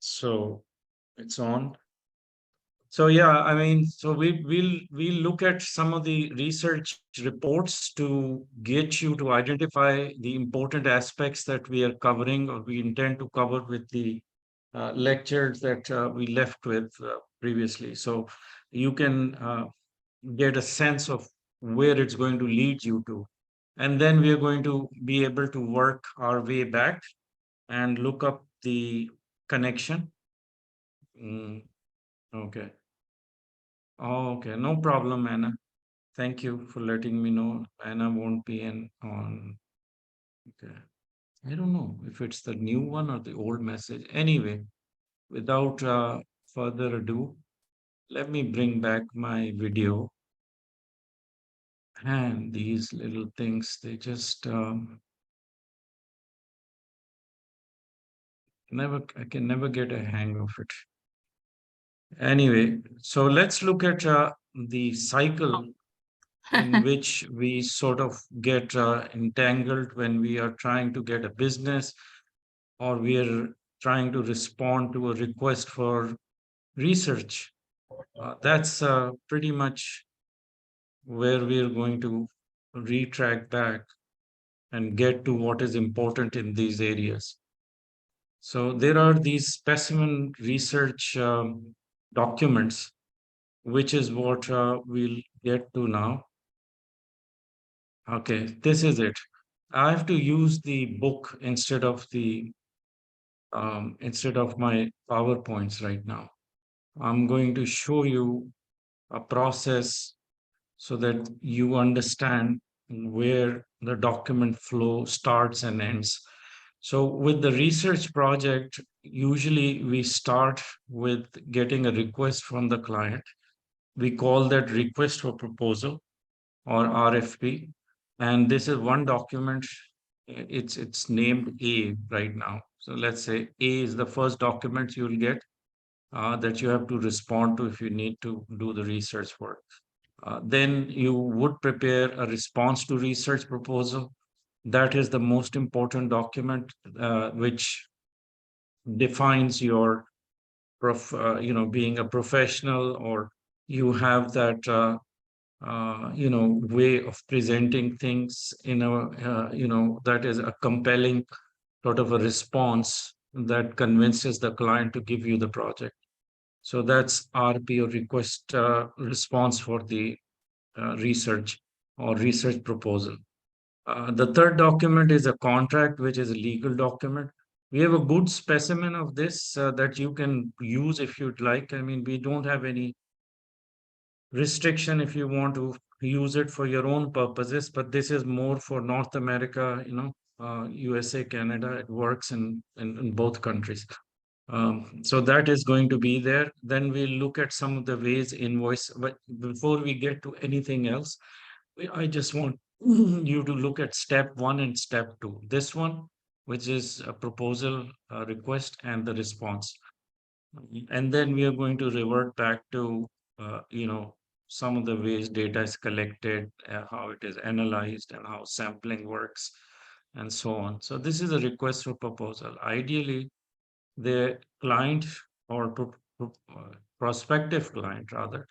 So it's on. So yeah, I mean, so we'll look at some of the research reports to get you to identify the important aspects that we are covering or we intend to cover with the lectures that we left with previously. So you can get a sense of where it's going to lead you to. And then we are going to be able to work our way back and look up the connection. Mm, okay. Oh, okay. No problem, Anna. Thank you for letting me know. Anna won't be in on. Okay. I don't know if it's the new one or the old message. Anyway, without further ado, let me bring back my video. And these little things, they just I can never get a hang of it. Anyway, so let's look at the cycle in which we sort of get entangled when we are trying to get a business or we are trying to respond to a request for research. That's pretty much where we are going to retrack back and get to what is important in these areas. So there are these specimen research documents, which is what we'll get to now. Okay, this is it. I have to use the book instead of my PowerPoints right now. I'm going to show you a process so that you understand where the document flow starts and ends. So with the research project, usually we start with getting a request from the client. We call that request for proposal or RFP. And this is one document. It's named A right now. So let's say A is the first document you'll get that you have to respond to if you need to do the research work. Then you would prepare a response to research proposal. That is the most important document, which defines your being a professional, or you have that way of presenting things in a that is a compelling sort of a response that convinces the client to give you the project. So that's RP, or request response for the research or research proposal. The third document is a contract, which is a legal document. We have a good specimen of this that you can use if you'd like. I mean, we don't have any restriction if you want to use it for your own purposes, but this is more for North America, USA, Canada. It works in both countries. So that is going to be there. Then we'll look at some of the ways invoice. But before we get to anything else, I just want you to look at step one and step two. This one, which is a proposal request and the response. And then we are going to revert back to, some of the ways data is collected, how it is analyzed, and how sampling works, and so on. So this is a request for proposal. Ideally, the client or prospective client rather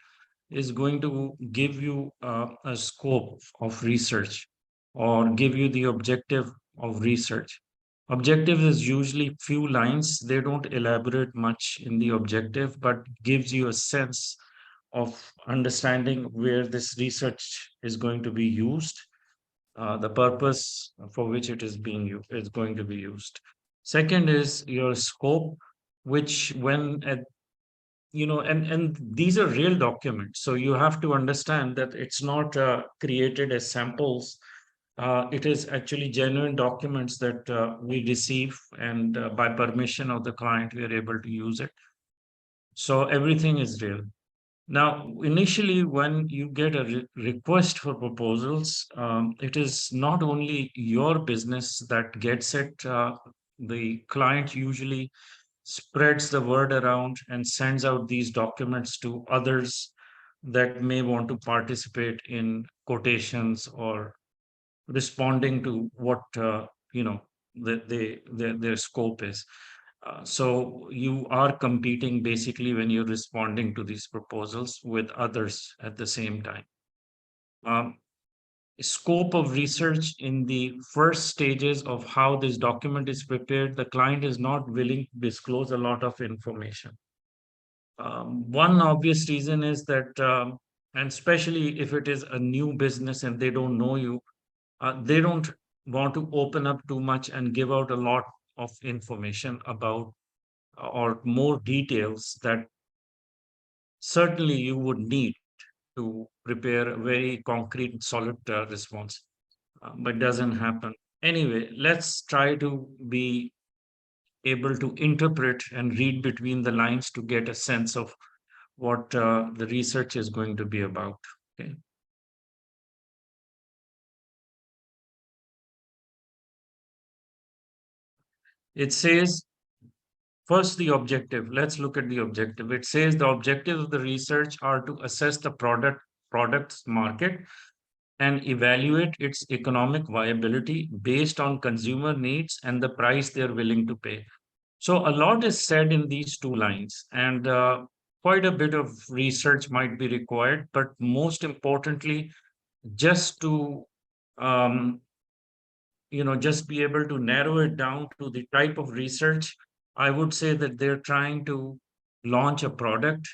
is going to give you a scope of research or give you the objective of research. Objective is usually few lines. They don't elaborate much in the objective, but gives you a sense of understanding where this research is going to be used, the purpose for which it is being used is going to be used. Second is your scope, which when at and these are real documents, so you have to understand that it's not created as samples. It is actually genuine documents that we receive, and by permission of the client we are able to use it. So everything is real. Now, initially, when you get a request for proposals, it is not only your business that gets it. The client usually spreads the word around and sends out these documents to others that may want to participate in quotations or responding to what their scope is. So you are competing basically when you're responding to these proposals with others at the same time. Um, Scope of research in the first stages of how this document is prepared, the client is not willing to disclose a lot of information. One obvious reason is that, and especially if it is a new business and they don't know you, they don't want to open up too much and give out a lot of information about or more details that certainly you would need to prepare a very concrete, solid response, but doesn't happen. Anyway, let's try to be able to interpret and read between the lines to get a sense of what the research is going to be about. Okay. It says, first, the objective. Let's look at the objective. It says the objectives of the research are to assess the product's market and evaluate its economic viability based on consumer needs and the price they're willing to pay. So a lot is said in these two lines, and quite a bit of research might be required. But most importantly, just to um, just be able to narrow it down to the type of research, I would say that they're trying to launch a product,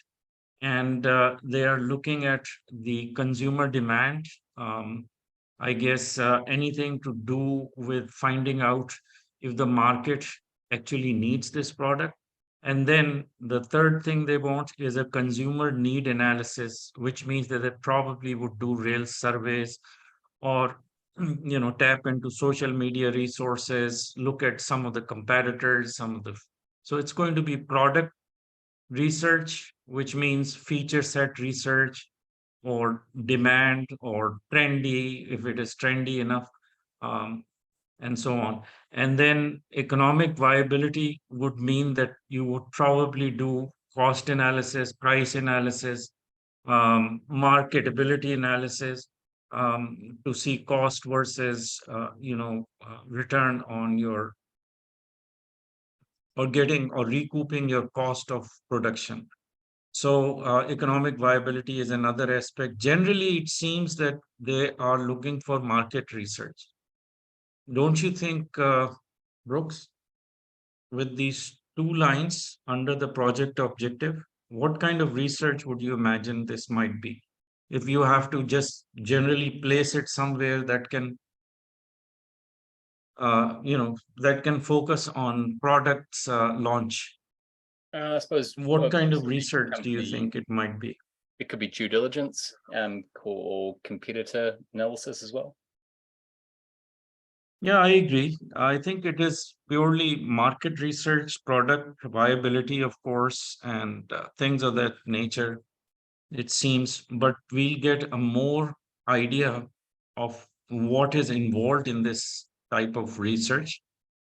and they are looking at the consumer demand. Um, I guess anything to do with finding out if the market actually needs this product. And then the third thing they want is a consumer need analysis, which means that they probably would do real surveys or tap into social media resources, look at some of the competitors, so it's going to be product research, which means feature set research or demand or trendy, if it is trendy enough, um, and so on. And then economic viability would mean that you would probably do cost analysis, price analysis, marketability analysis, to see cost versus return on your, or getting or recouping your cost of production. So, economic viability is another aspect. Generally, it seems that they are looking for market research. Don't you think, Brooks, with these two lines under the project objective, what kind of research would you imagine this might be? If you have to just generally place it somewhere that can, that can focus on products launch, I suppose what for kind of specific research do you company, think it might be? it could be due diligence, or competitor analysis as well. Yeah, I agree. I think it is purely market research, product viability, of course, and things of that nature, it seems. But we get a more idea of what is involved in this type of research.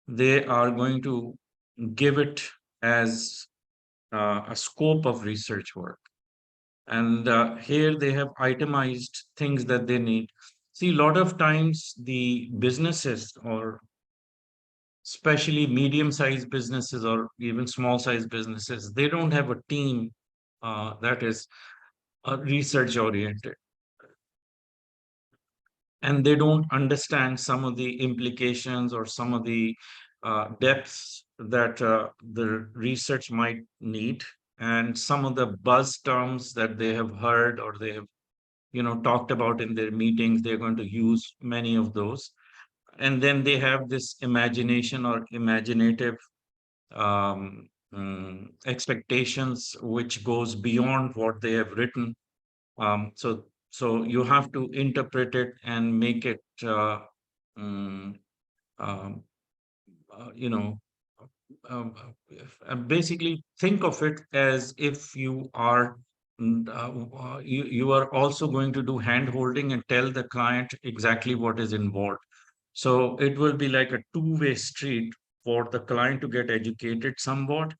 They are going to give it as a scope of research work. And here they have itemized things that they need. See, a lot of times the businesses, or especially medium-sized businesses or even small-sized businesses, they don't have a team that is research oriented, and they don't understand some of the implications or some of the depths that the research might need, and some of the buzz terms that they have heard or they have talked about in their meetings. They're going to use many of those, and then they have this imagination or imaginative expectations which goes beyond what they have written. So you have to interpret it and make it mm, um, you know basically think of it as if you are you are also going to do hand holding and tell the client exactly what is involved. So it will be like a two-way street for the client to get educated somewhat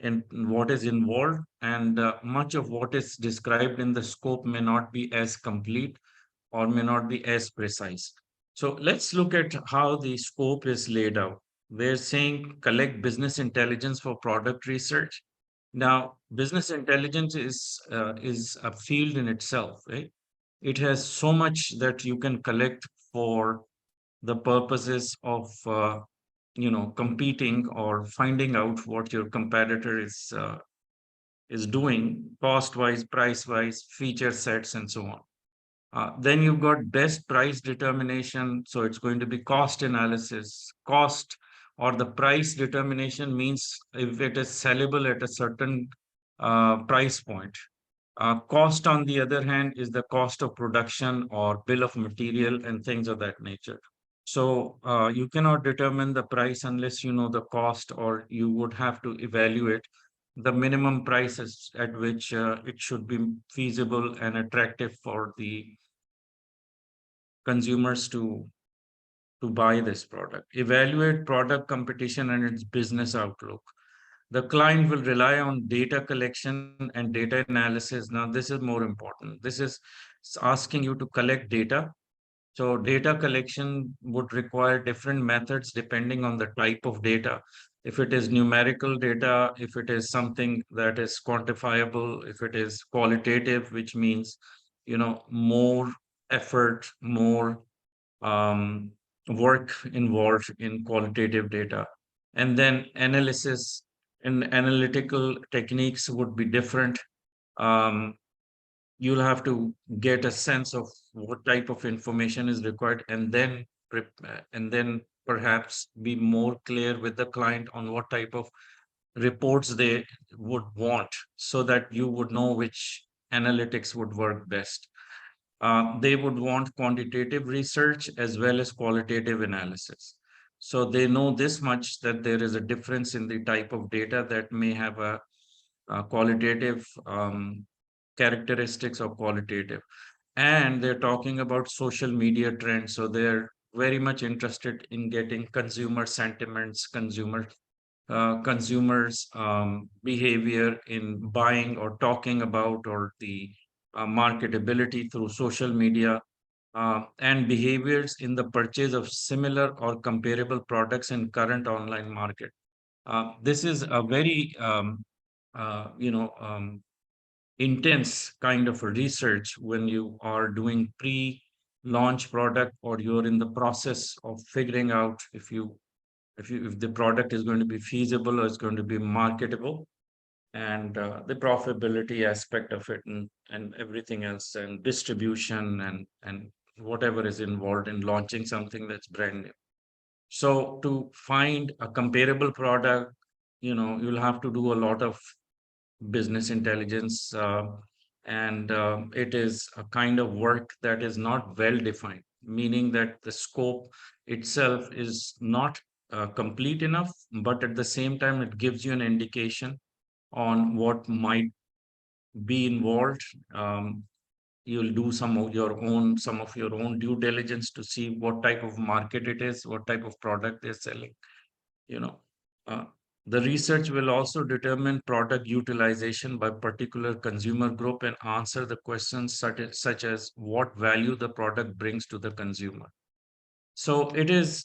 in what is involved, and much of what is described in the scope may not be as complete or may not be as precise. So let's look at how the scope is laid out. They're saying collect business intelligence for product research. Now, business intelligence is a field in itself, right? It has so much that you can collect for the purposes of competing or finding out what your competitor is doing, cost wise, price wise, feature sets, and so on. Then you've got best price determination. So it's going to be cost analysis. Cost or the price determination means if it is sellable at a certain price point. Cost, on the other hand, is the cost of production or bill of material and things of that nature. So you cannot determine the price unless you know the cost, or you would have to evaluate the minimum prices at which it should be feasible and attractive for the consumers to buy this product. Evaluate product competition and its business outlook. The client will rely on data collection and data analysis. Now, this is more important. This is asking you to collect data. So data collection would require different methods depending on the type of data. If it is numerical data, if it is something that is quantifiable, if it is qualitative, which means, more effort, more um, work involved in qualitative data. And then analysis and analytical techniques would be different. Um, you'll have to get a sense of what type of information is required, and then perhaps be more clear with the client on what type of reports they would want, so that you would know which analytics would work best. They would want quantitative research as well as qualitative analysis. So they know this much, that there is a difference in the type of data that may have a qualitative characteristics or qualitative. And they're talking about social media trends. So they're very much interested in getting consumer sentiments, consumers' behavior in buying or talking about, or the marketability through social media, and behaviors in the purchase of similar or comparable products in current online market. This is a very uh, you know um, intense kind of a research when you are doing pre-launch product, or you're in the process of figuring out if the product is going to be feasible or is going to be marketable, and the profitability aspect of it, and everything else, and distribution, and whatever is involved in launching something that's brand new. So to find a comparable product, you'll have to do a lot of business intelligence, and it is a kind of work that is not well defined, meaning that the scope itself is not complete enough, but at the same time it gives you an indication on what might be involved. You'll do some of your own due diligence to see what type of market it is, what type of product they're selling. You know, uh, the research will also determine product utilization by particular consumer group and answer the questions such as what value the product brings to the consumer. So it is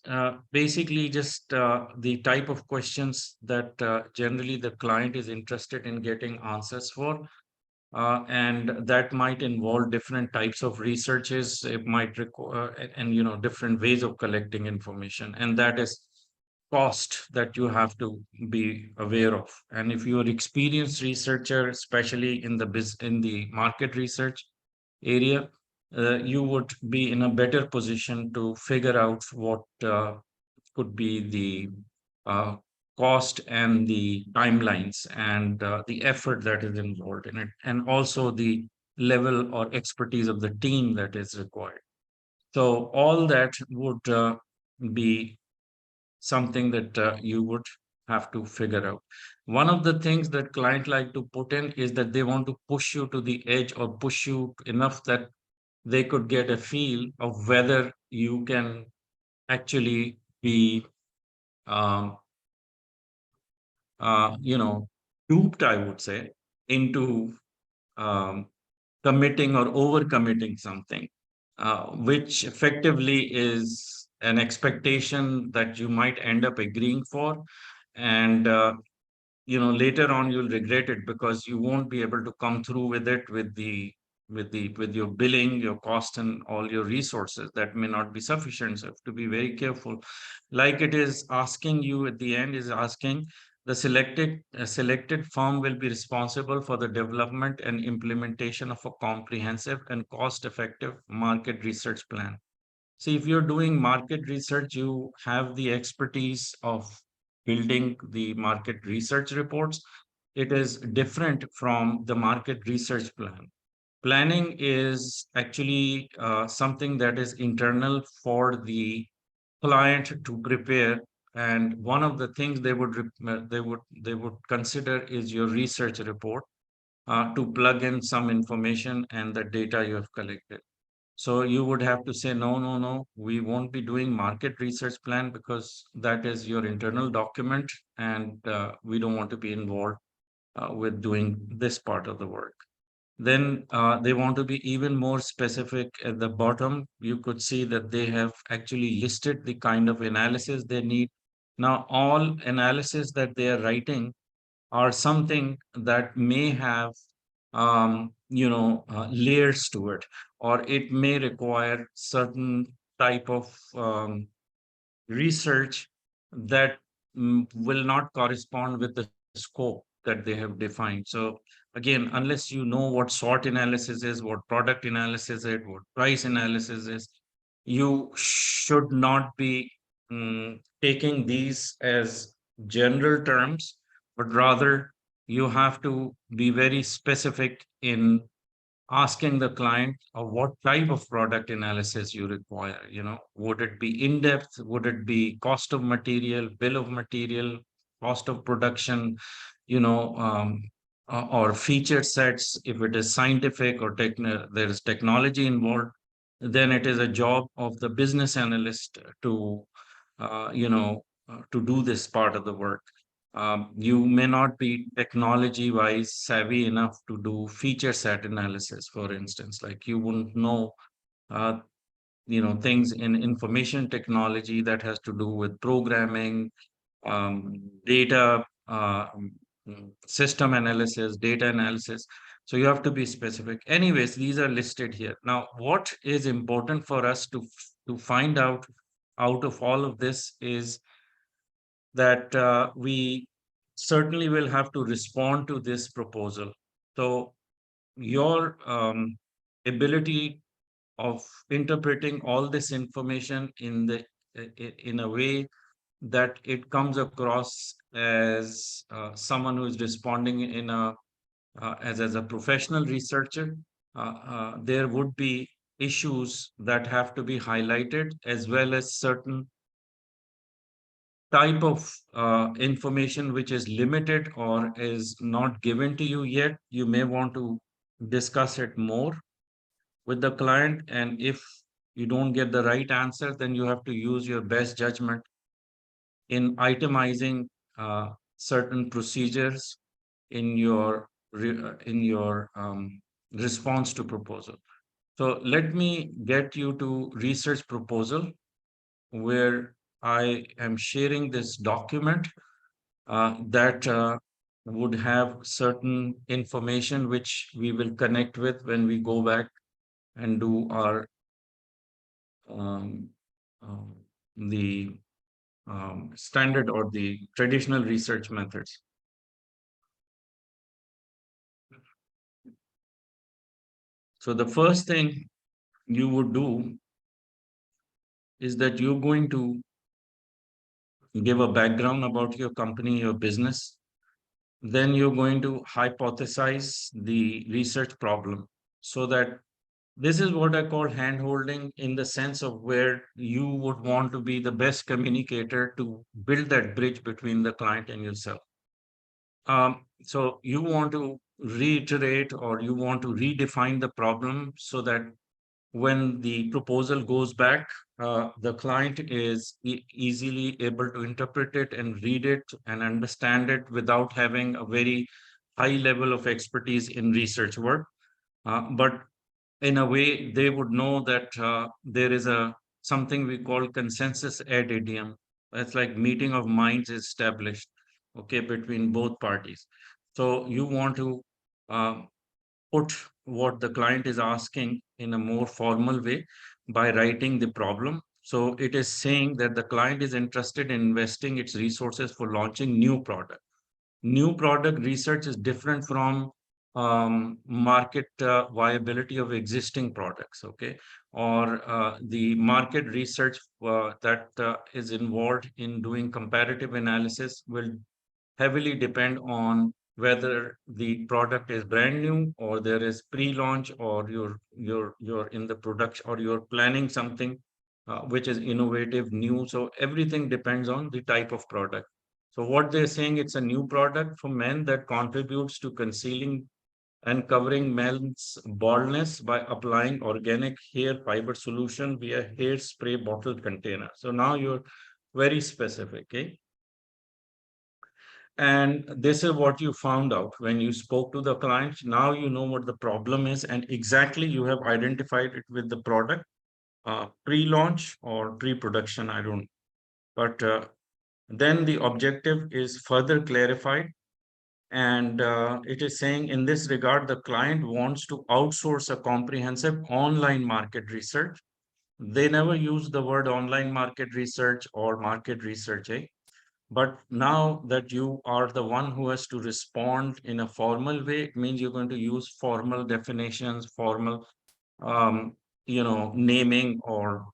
basically just the type of questions that generally the client is interested in getting answers for. And that might involve different types of researches. It might require, and different ways of collecting information. And that is cost that you have to be aware of. And if you're experienced researcher, especially in the market research area, you would be in a better position to figure out what could be the uh, cost and the timelines, and the effort that is involved in it, and also the level or expertise of the team that is required. So all that would be something that you would have to figure out. One of the things that client like to put in is that they want to push you to the edge, or push you enough that they could get a feel of whether you can actually be um, duped, I would say, into um, committing or overcommitting something, which effectively is an expectation that you might end up agreeing for, and later on you'll regret it because you won't be able to come through with it with your billing, your cost, and all your resources that may not be sufficient. So you have to be very careful. Like it is asking you at the end, is asking the selected firm will be responsible for the development and implementation of a comprehensive and cost effective market research plan. See, if you're doing market research, you have the expertise of building the market research reports. It is different from the market research plan. Planning is actually something that is internal for the client to prepare. And one of the things they would consider is your research report to plug in some information and the data you have collected. So you would have to say, no, no, no, we won't be doing market research plan because that is your internal document, and we don't want to be involved with doing this part of the work. Then they want to be even more specific at the bottom. You could see that they have actually listed the kind of analysis they need. Now, all analysis that they are writing or something that may have layers to it, or it may require certain type of research that will not correspond with the scope that they have defined. So again, unless you know what SWOT analysis is, what product analysis is, what price analysis is, you should not be taking these as general terms, but rather you have to be very specific in asking the client of what type of product analysis you require. Would it be in depth? Would it be cost of material, bill of material, cost of production, or feature sets? If it is scientific or there is technology involved, then it is a job of the business analyst to to do this part of the work. You may not be technology wise savvy enough to do feature set analysis, for instance. Like you wouldn't know uh, things in information technology that has to do with programming, data, system analysis, data analysis. So you have to be specific. Anyways, these are listed here. Now, what is important for us to find out of all of this is that we certainly will have to respond to this proposal. So your ability of interpreting all this information in a way that it comes across as someone who is responding in a as a professional researcher, there would be issues that have to be highlighted, as well as certain type of information which is limited or is not given to you yet. You may want to discuss it more with the client. And if you don't get the right answer, then you have to use your best judgment in itemizing certain procedures in your response to proposal. So let me get you to research proposal, where I am sharing this document that would have certain information which we will connect with when we go back and do our um, um, the standard or the traditional research methods. So the first thing you would do is that you're going to give a background about your company, your business. Then you're going to hypothesize the research problem, so that this is what I call hand holding, in the sense of where you would want to be the best communicator to build that bridge between the client and yourself. So you want to reiterate, or you want to redefine the problem, so that when the proposal goes back, the client is easily able to interpret it and read it and understand it without having a very high level of expertise in research work. But in a way, they would know that there is a something we call consensus ad idiom. That's like meeting of minds is established, okay, between both parties. So you want to uh, put what the client is asking in a more formal way by writing the problem. So it is saying that the client is interested in investing its resources for launching new product. New product research is different from market viability of existing products, okay? Or the market research that is involved in doing comparative analysis will heavily depend on whether the product is brand new or there is pre-launch, or you're in the production, or you're planning something which is innovative, new. So everything depends on the type of product. So what they're saying, it's a new product for men that contributes to concealing and covering men's baldness by applying organic hair fiber solution via hairspray bottle container. So now you're very specific, okay? And this is what you found out when you spoke to the client. Now you know what the problem is, and exactly you have identified it with the product, pre-launch or pre-production, I don't. But then the objective is further clarified, and it is saying in this regard, the client wants to outsource a comprehensive online market research. They never use the word online market research or market research, eh? But now that you are the one who has to respond in a formal way, it means you're going to use formal definitions, formal, um, naming, or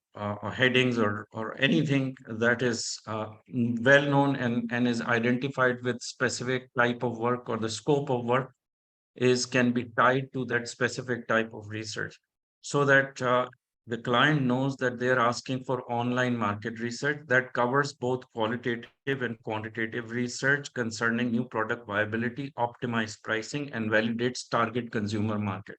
headings, or anything that is well known, and is identified with specific type of work, or the scope of work is can be tied to that specific type of research, so that the client knows that they're asking for online market research that covers both qualitative and quantitative research concerning new product viability, optimized pricing, and validates target consumer market.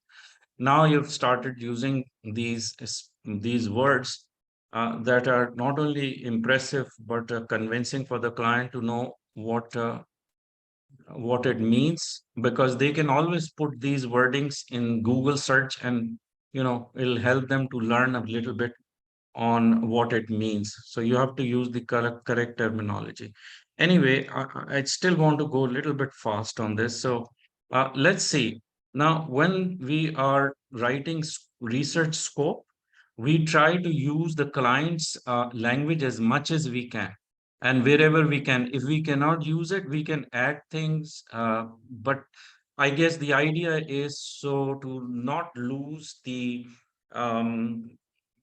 Now you've started using these words that are not only impressive but convincing for the client to know what it means, because they can always put these wordings in Google search, and it'll help them to learn a little bit on what it means. So you have to use the correct terminology. Anyway, I still want to go a little bit fast on this. So let's see. Now, when we are writing research scope, we try to use the client's language as much as we can. And wherever we can, if we cannot use it, we can add things. But I guess the idea is so to not lose um,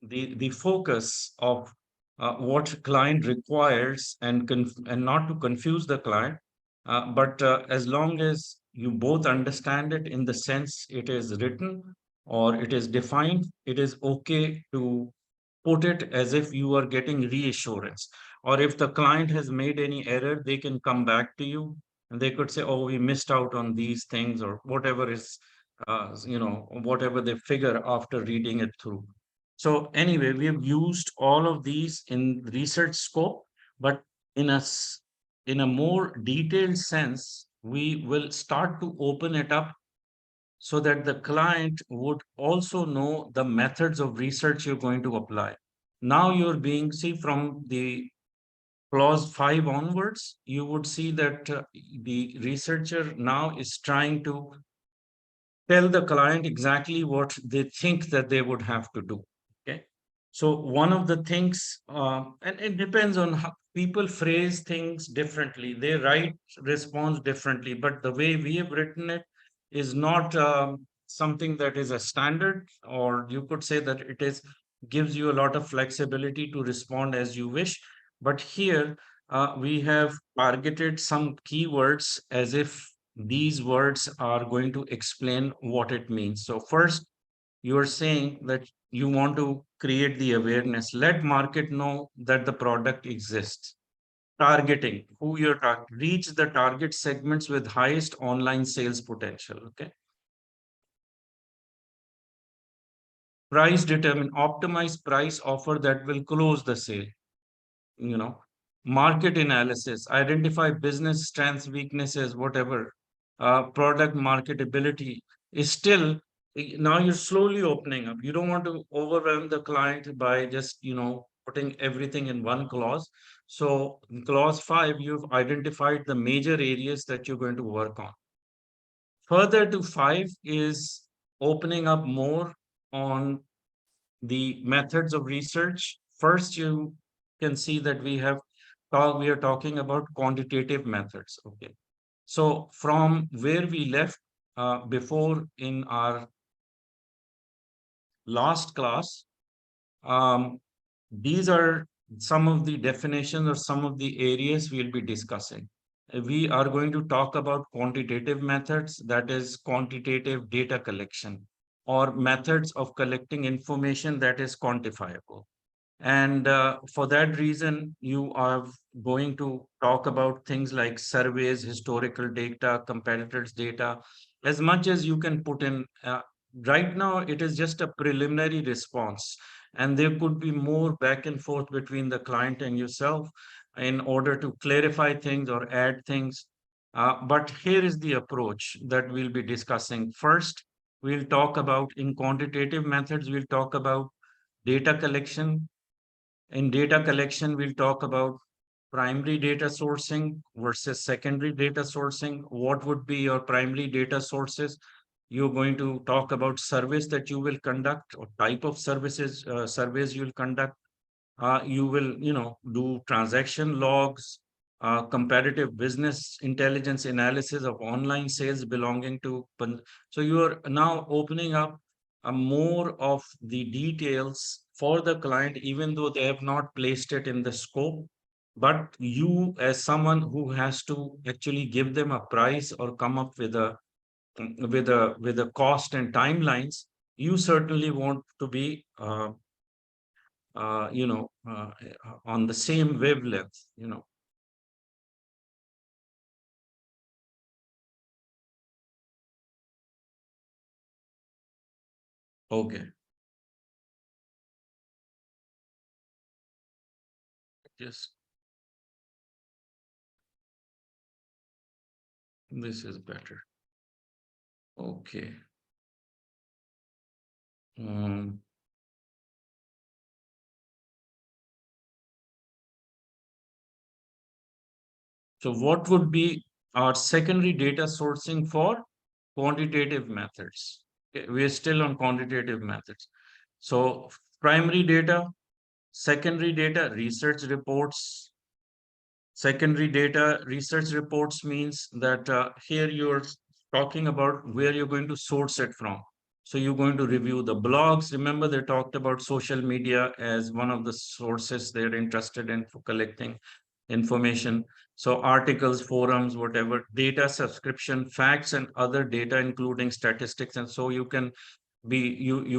the focus of what client requires, and not to confuse the client. But as long as you both understand it in the sense it is written or it is defined, it is okay to put it as if you are getting reassurance. Or if the client has made any error, they can come back to you, and they could say, oh, we missed out on these things, or whatever is, whatever they figure after reading it through. So anyway, we have used all of these in research scope, but in in a more detailed sense, we will start to open it up so that the client would also know the methods of research you're going to apply. Now you're being, see, from the clause 5 onwards, you would see that the researcher now is trying to tell the client exactly what they think that they would have to do. Okay. So one of the things, and it depends on how people phrase things differently. They write response differently, but the way we have written it is not something that is a standard, or you could say that it is gives you a lot of flexibility to respond as you wish. But here we have targeted some keywords as if these words are going to explain what it means. So first, you are saying that you want to create the awareness. Let market know that the product exists. Targeting, who you're targeting, reach the target segments with highest online sales potential. Okay. Price determine, optimize price offer that will close the sale. you know Market analysis, identify business strengths, weaknesses, whatever. Product marketability is still Now you're slowly opening up. You don't want to overwhelm the client by just, putting everything in one clause. So in clause 5, you've identified the major areas that you're going to work on. Further to 5 is opening up more on the methods of research. First, you can see that we are talking about quantitative methods. Okay. So from where we left before in our last class, these are some of the definitions or some of the areas we'll be discussing. We are going to talk about quantitative methods, that is quantitative data collection, or methods of collecting information that is quantifiable. And for that reason, you are going to talk about things like surveys, historical data, competitors' data, as much as you can put in. Right now, it is just a preliminary response, and there could be more back and forth between the client and yourself in order to clarify things or add things. But here is the approach that we'll be discussing. First, we'll talk about in quantitative methods, we'll talk about data collection. In data collection, we'll talk about primary data sourcing versus secondary data sourcing. What would be your primary data sources? You're going to talk about surveys that you will conduct or type of surveys you'll conduct. You will, do transaction logs, comparative business intelligence analysis of online sales belonging to. So you are now opening up more of the details for the client, even though they have not placed it in the scope. But you, as someone who has to actually give them a price or come up with a cost and timelines, you certainly want to be on the same wavelength. Okay, yes, this is better. Okay. Um, so what would be our secondary data sourcing for quantitative methods? Okay, we are still on quantitative methods. So primary data, secondary data, research reports. Secondary data research reports means that here you're talking about where you're going to source it from. So you're going to review the blogs. Remember, they talked about social media as one of the sources they're interested in for collecting information. So articles, forums, whatever, data subscription, facts, and other data, including statistics. And so you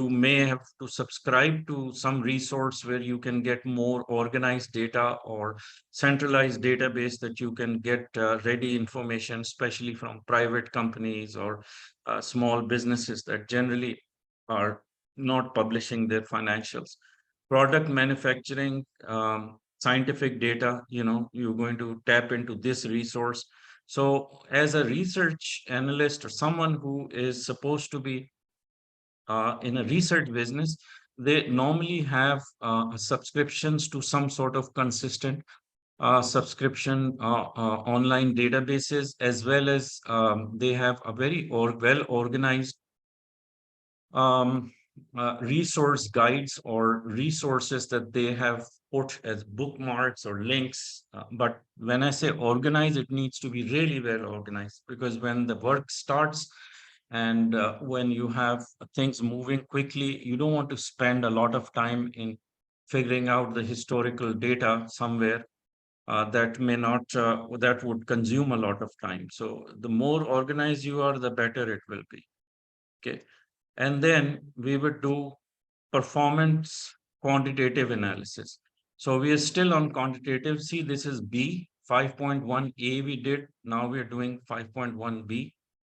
may have to subscribe to some resource where you can get more organized data or centralized database that you can get ready information, especially from private companies or small businesses that generally are not publishing their financials. Product manufacturing, scientific data, you're going to tap into this resource. So as a research analyst or someone who is supposed to be in a research business, they normally have subscriptions to some sort of consistent subscription online databases, as well as they have a very well organized um, resource guides or resources that they have put as bookmarks or links. But when I say organize, it needs to be really well organized, because when the work starts and when you have things moving quickly, you don't want to spend a lot of time in figuring out the historical data somewhere that would consume a lot of time. So the more organized you are, the better it will be. Okay. And then we would do performance quantitative analysis. So we are still on quantitative. See, this is B, 5.1A we did. Now we are doing 5.1B.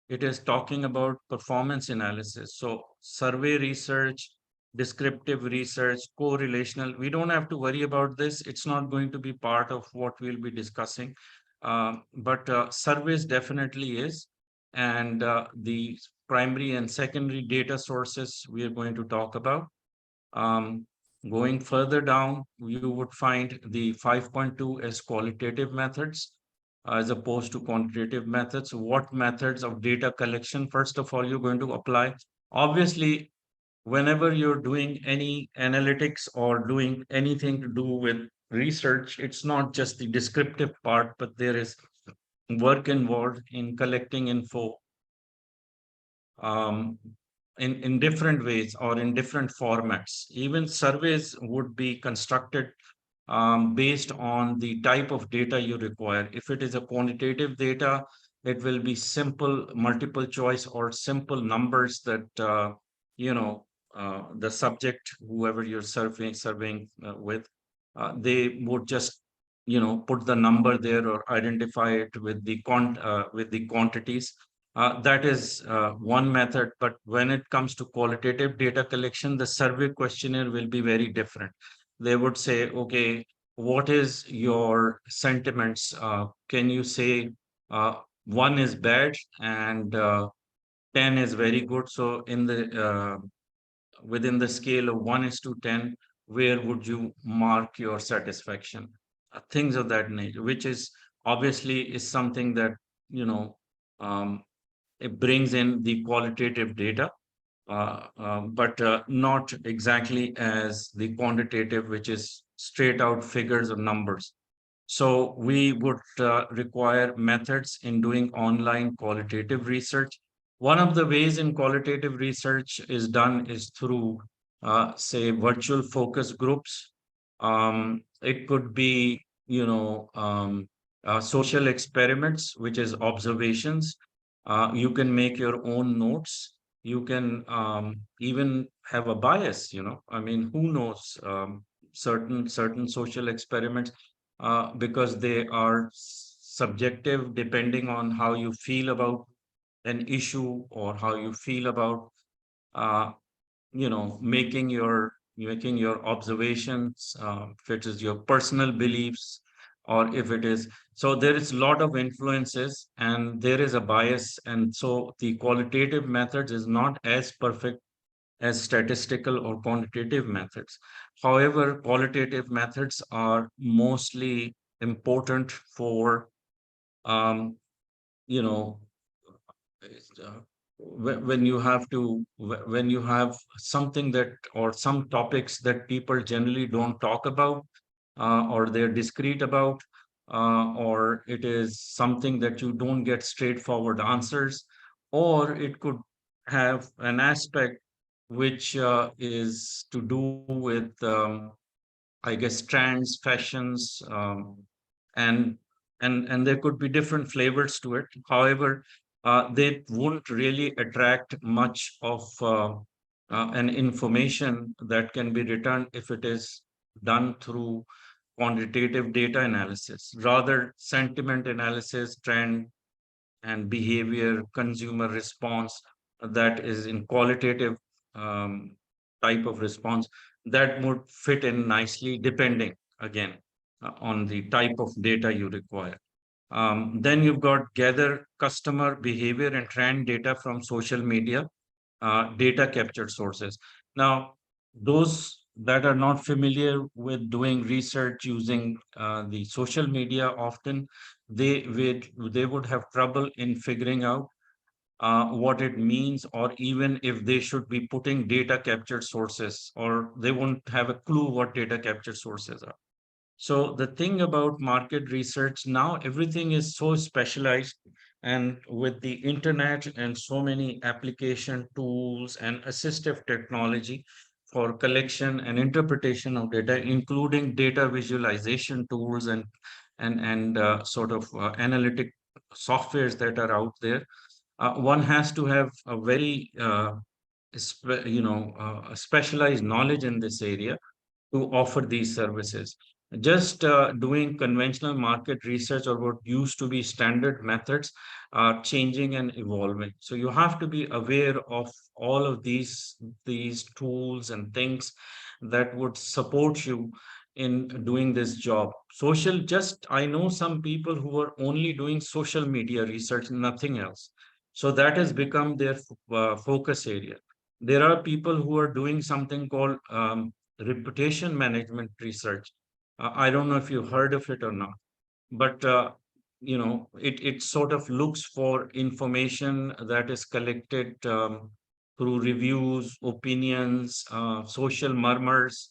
It is talking about performance analysis. So survey research, descriptive research, correlational. We don't have to worry about this. It's not going to be part of what we'll be discussing. But surveys definitely is. And the primary and secondary data sources we are going to talk about. Um, Going further down, you would find the 5.2 as qualitative methods as opposed to quantitative methods. What methods of data collection, first of all, you're going to apply? Obviously, whenever you're doing any analytics or doing anything to do with research, it's not just the descriptive part, but there is work involved in collecting info um, in different ways or in different formats. Even surveys would be constructed based on the type of data you require. If it is a quantitative data, it will be simple multiple choice or simple numbers that the subject, whoever you're surveying with, they would just put the number there or identify it with the quantities. That is one method, but when it comes to qualitative data collection, the survey questionnaire will be very different. They would say, okay, what is your sentiments? Can you say one is bad and 10 is very good? So in the within the scale of 1 is to 10, where would you mark your satisfaction? Things of that nature, which is obviously is something that you know um, it brings in the qualitative data, but not exactly as the quantitative, which is straight out figures or numbers. So we would require methods in doing online qualitative research. One of the ways in qualitative research is done is through, say, virtual focus groups. It could be, social experiments, which is observations. You can make your own notes. You can even have a bias. I mean, who knows? Certain social experiments, because they are subjective depending on how you feel about an issue or how you feel about uh, making your observations, if it is your personal beliefs or if it is, so there is a lot of influences and there is a bias, and so the qualitative methods is not as perfect as statistical or quantitative methods. However, qualitative methods are mostly important for, um, you know, when you have when you have something that or some topics that people generally don't talk about, or they're discreet about, or it is something that you don't get straightforward answers, or it could have an aspect which is to do with, I guess, trends, fashions, and and there could be different flavors to it. However, they won't really attract much of an information that can be returned if it is done through quantitative data analysis. Rather, sentiment analysis, trend and behavior, consumer response, that is in qualitative um, type of response, that would fit in nicely depending again on the type of data you require. Then you've got gather customer behavior and trend data from social media, data captured sources. Now, those that are not familiar with doing research using the social media, often they would have trouble in figuring out what it means, or even if they should be putting data captured sources, or they won't have a clue what data captured sources are. So the thing about market research now, everything is so specialized, and with the internet and so many application tools and assistive technology for collection and interpretation of data, including data visualization tools and sort of analytic softwares that are out there, one has to have a very a specialized knowledge in this area to offer these services. Just doing conventional market research or what used to be standard methods are changing and evolving. So you have to be aware of all of these tools and things that would support you in doing this job. Just I know some people who are only doing social media research, nothing else. So that has become their focus area. There are people who are doing something called reputation management research. I don't know if you heard of it or not, but it sort of looks for information that is collected through reviews, opinions, social murmurs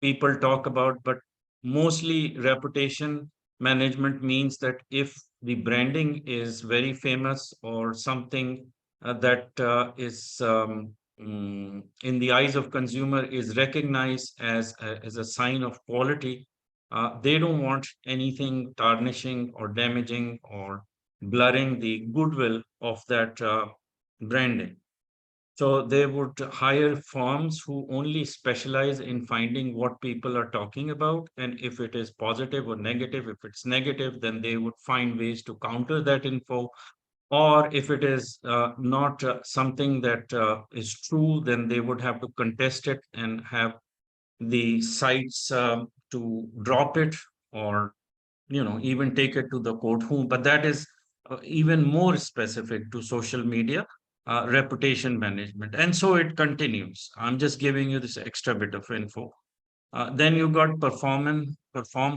people talk about. But mostly reputation management means that if the branding is very famous or something that is in the eyes of consumer is recognized as a sign of quality, they don't want anything tarnishing or damaging or blurring the goodwill of that branding. So they would hire firms who only specialize in finding what people are talking about. And if it is positive or negative, if it's negative, then they would find ways to counter that info. Or if it is not something that is true, then they would have to contest it and have the sites to drop it, or even take it to the court whom. But that is even more specific to social media reputation management, and so it continues. I'm just giving you this extra bit of info. Then you got perform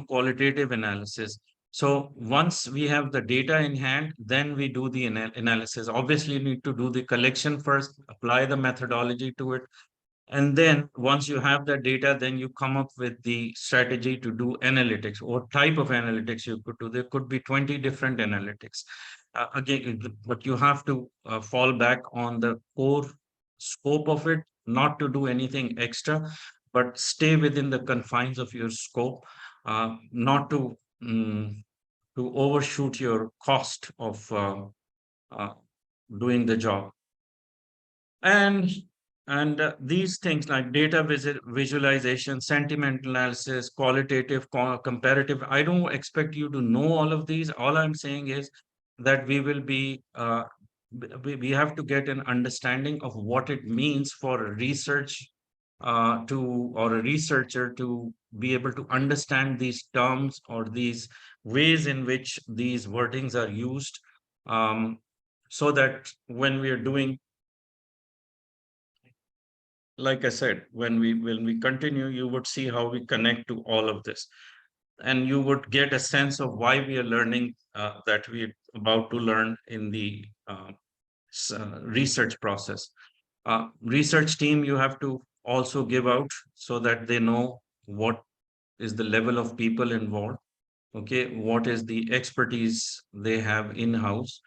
qualitative analysis. So once we have the data in hand, then we do the analysis. Obviously, you need to do the collection first, apply the methodology to it, and then once you have the data, then you come up with the strategy to do analytics. What type of analytics you could do? There could be 20 different analytics. Again, but you have to fall back on the core scope of it, not to do anything extra, but stay within the confines of your scope, not to overshoot your cost of uh, doing the job. and these things like data visualization, sentiment analysis, qualitative, comparative, I don't expect you to know all of these. All I'm saying is that we will be we have to get an understanding of what it means for a research to or a researcher to be able to understand these terms or these ways in which these wordings are used, so that when we are doing, like I said, when we continue, you would see how we connect to all of this, and you would get a sense of why we are learning that we're about to learn in the research process. Research team you have to also give out so that they know what is the level of people involved. Okay, what is the expertise they have in house.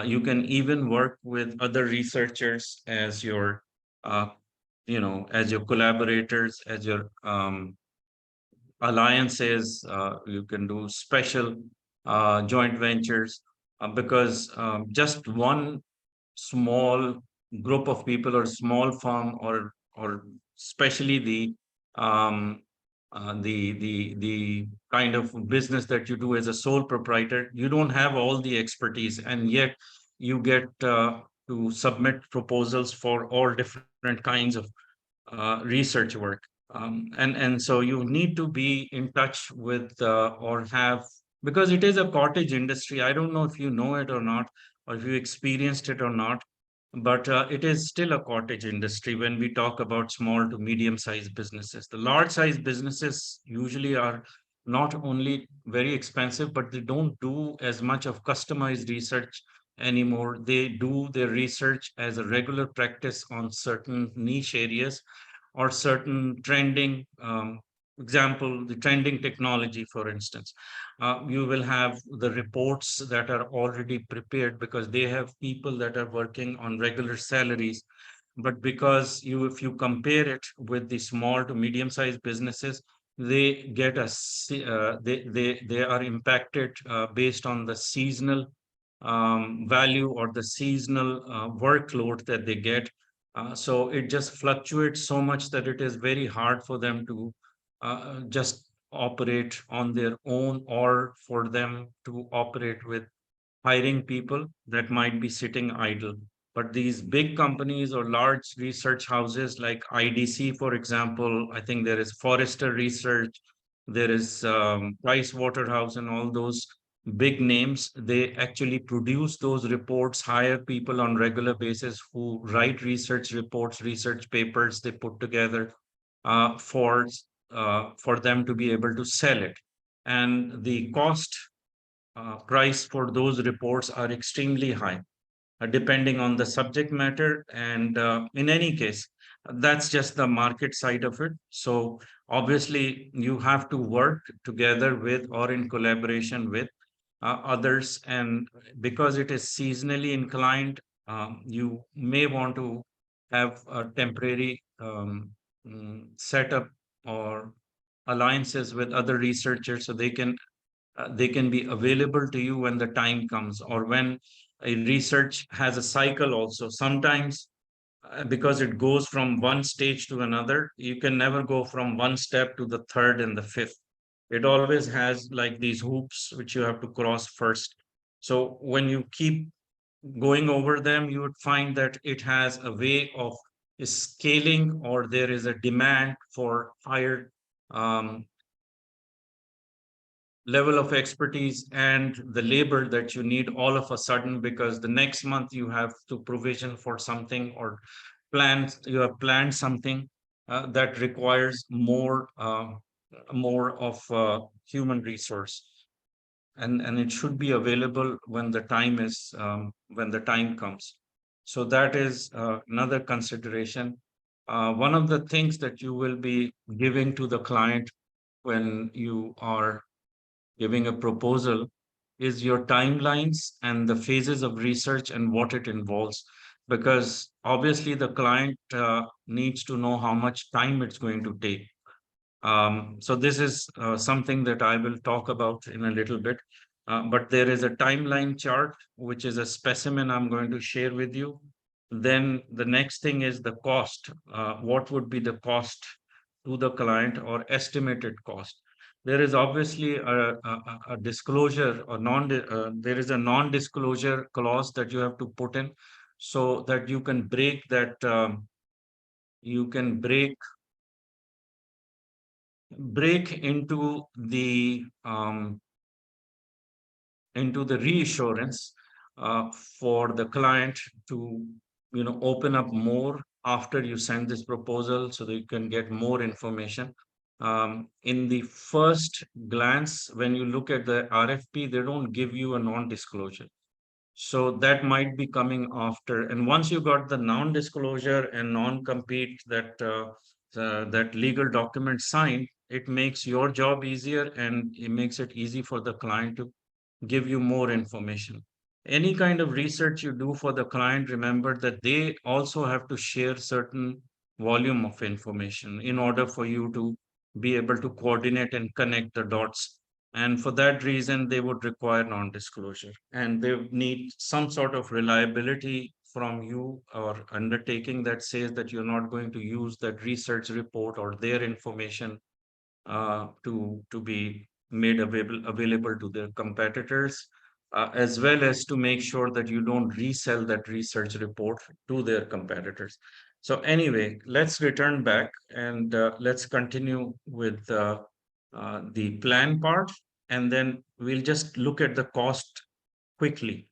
You can even work with other researchers as your uh, as your collaborators, as your alliances. You can do special joint ventures, because just one small group of people or small firm, or especially the kind of business that you do as a sole proprietor, you don't have all the expertise, and yet you get to submit proposals for all different kinds of research work. And so you need to be in touch with or have, because it is a cottage industry. I don't know if you know it or not, or if you experienced it or not, but it is still a cottage industry when we talk about small to medium sized businesses. The large sized businesses usually are not only very expensive, but they don't do as much of customized research anymore. They do their research as a regular practice on certain niche areas or certain trending, example, the trending technology, for instance. You will have the reports that are already prepared because they have people that are working on regular salaries. But because if you compare it with the small to medium sized businesses, they get they are impacted based on the seasonal value or the seasonal workload that they get. So it just fluctuates so much that it is very hard for them to just operate on their own, or for them to operate with hiring people that might be sitting idle. But these big companies or large research houses like IDC, for example, I think there is Forrester Research, there is Price Waterhouse, and all those. big names. They actually produce those reports, hire people on regular basis who write research reports, research papers they put together uh, for for them to be able to sell it. And the cost price for those reports are extremely high, depending on the subject matter. And in any case, that's just the market side of it. So obviously, you have to work together with or in collaboration with others. And because it is seasonally inclined, you may want to have a temporary setup or alliances with other researchers so they can be available to you when the time comes, or when a research has a cycle also. Sometimes because it goes from one stage to another, you can never go from one step to the third and the fifth. It always has like these hoops which you have to cross first. So when you keep going over them, you would find that it has a way of scaling, or there is a demand for higher um, level of expertise and the labor that you need all of a sudden, because the next month you have to provision for something, or you have planned something that requires more of human resource, and it should be available when the time is when the time comes. So that is another consideration. One of the things that you will be giving to the client when you are giving a proposal is your timelines and the phases of research and what it involves. Because obviously, the client needs to know how much time it's going to take. So, this is something that I will talk about in a little bit. But there is a timeline chart, which is a specimen I'm going to share with you. Then the next thing is the cost. What would be the cost to the client, or estimated cost? There is obviously a disclosure or there is a non-disclosure clause that you have to put in, so that you can break that you can break into the reassurance for the client to open up more after you send this proposal, so that you can get more information. In the first glance, when you look at the RFP, they don't give you a non-disclosure, so that might be coming after. And once you got the non-disclosure and non-compete, that legal document signed, it makes your job easier, and it makes it easy for the client to give you more information. Any kind of research you do for the client, remember that they also have to share certain volume of information in order for you to be able to coordinate and connect the dots. And for that reason, they would require non-disclosure, and they need some sort of reliability from you or undertaking that says that you're not going to use that research report or their information to be made available to their competitors, as well as to make sure that you don't resell that research report to their competitors. So anyway, let's return back, and let's continue with the plan part, and then we'll just look at the cost quickly.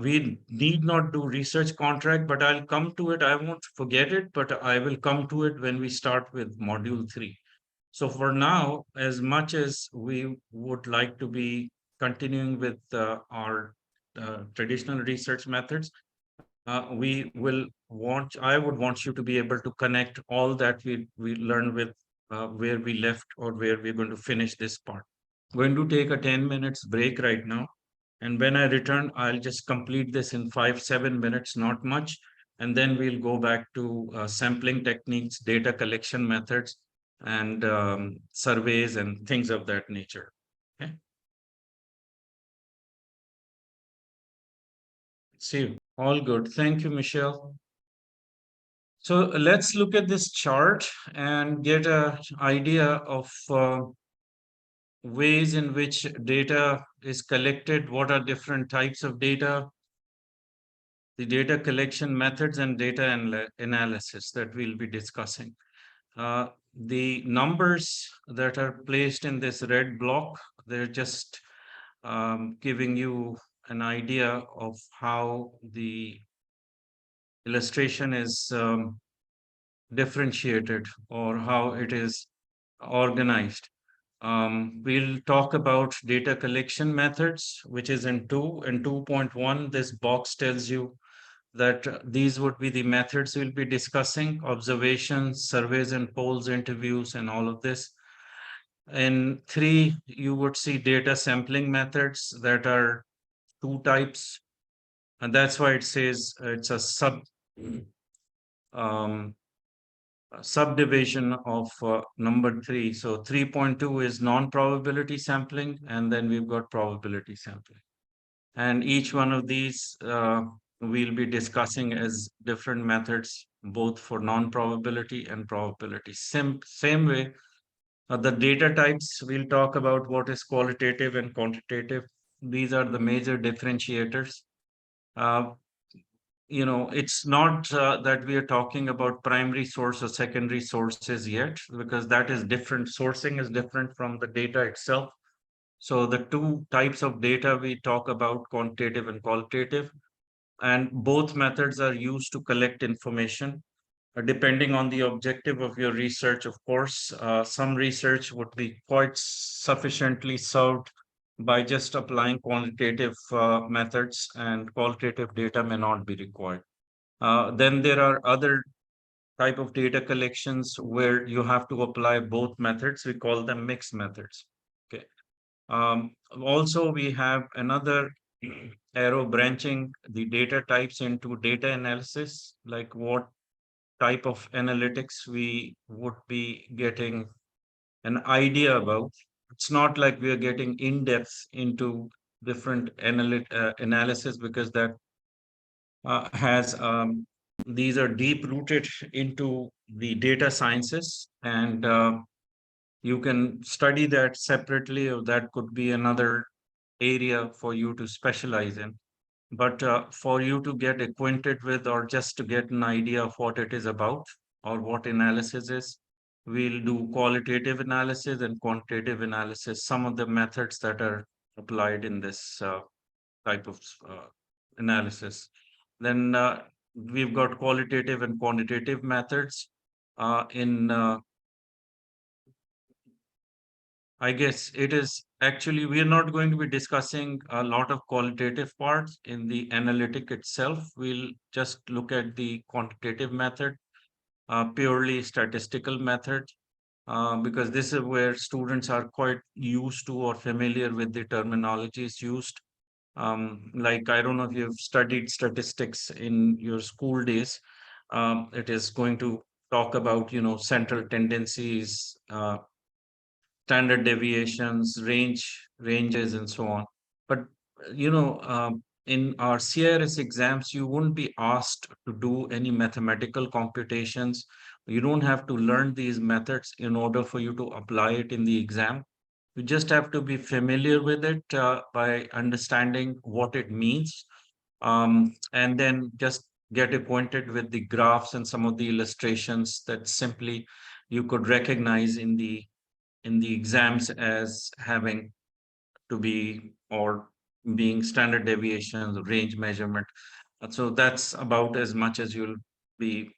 We need not do research contract, but I'll come to it. I won't forget it, but I will come to it when we start with module 3. So for now, as much as we would like to be continuing with our traditional research methods, I would want you to be able to connect all that we learned with where we left, or where we're going to finish this part. Going to take a 10 minutes break right now. And when I return, I'll just complete this in 5, 7 minutes, not much. And then we'll go back to sampling techniques, data collection methods, and surveys and things of that nature. Okay. See you. All good. Thank you, Michelle. So let's look at this chart and get an idea of ways in which data is collected, what are different types of data, the data collection methods, and data analysis that we'll be discussing. The numbers that are placed in this red block, they're just giving you an idea of how the illustration is differentiated or how it is organized. We'll talk about data collection methods, which is in 2. In 2.1, this box tells you that these would be the methods we'll be discussing: observations, surveys and polls, interviews, and all of this. In 3, you would see data sampling methods that are 2 types. And that's why it says it's a um, subdivision of number 3. So 3.2 is non-probability sampling, and then we've got probability sampling. And each one of these we'll be discussing as different methods, both for non-probability and probability. Same way, the data types, we'll talk about what is qualitative and quantitative. These are the major differentiators. Uh, it's not that we are talking about primary source or secondary sources yet, because that is different. Sourcing is different from the data itself. So the 2 types of data we talk about, quantitative and qualitative, and both methods are used to collect information depending on the objective of your research. Of course, some research would be quite sufficiently served by just applying quantitative methods, and qualitative data may not be required. Then there are other type of data collections where you have to apply both methods. We call them mixed methods. Okay. Also, we have another arrow branching the data types into data analysis, like what type of analytics we would be getting an idea about. It's not like we are getting in depth into different analysis, because that has these are deep rooted into the data sciences, and you can study that separately, or that could be another area for you to specialize in. But for you to get acquainted with, or just to get an idea of what it is about or what analysis is, we'll do qualitative analysis and quantitative analysis, some of the methods that are applied in this type of analysis. Then we've got qualitative and quantitative methods. In I guess it is actually, we are not going to be discussing a lot of qualitative parts in the analytic itself. We'll just look at the quantitative method, purely statistical method, because this is where students are quite used to or familiar with the terminologies used. Like, I don't know if you've studied statistics in your school days. It is going to talk about, central tendencies, standard deviations, ranges, and so on. But in our CIRS exams, you won't be asked to do any mathematical computations. You don't have to learn these methods in order for you to apply it in the exam. You just have to be familiar with it by understanding what it means, and then just get acquainted with the graphs and some of the illustrations that simply you could recognize in the exams as having to be, or being, standard deviations, range measurement. So that's about as much as you'll be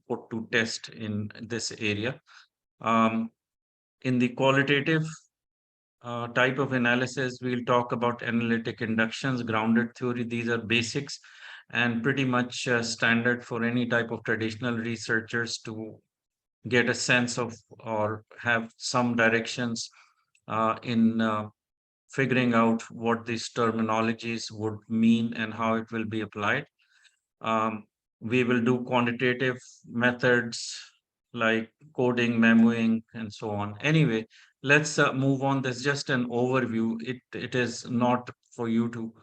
put to test in this area. Um, in the qualitative type of analysis, we'll talk about analytic inductions, grounded theory. These are basics and pretty much standard for any type of traditional researchers to get a sense of, or have some directions in figuring out what these terminologies would mean and how it will be applied. Um, we will do quantitative methods like coding, memoing, and so on. Anyway, let's move on. There's just an overview. It is not for you to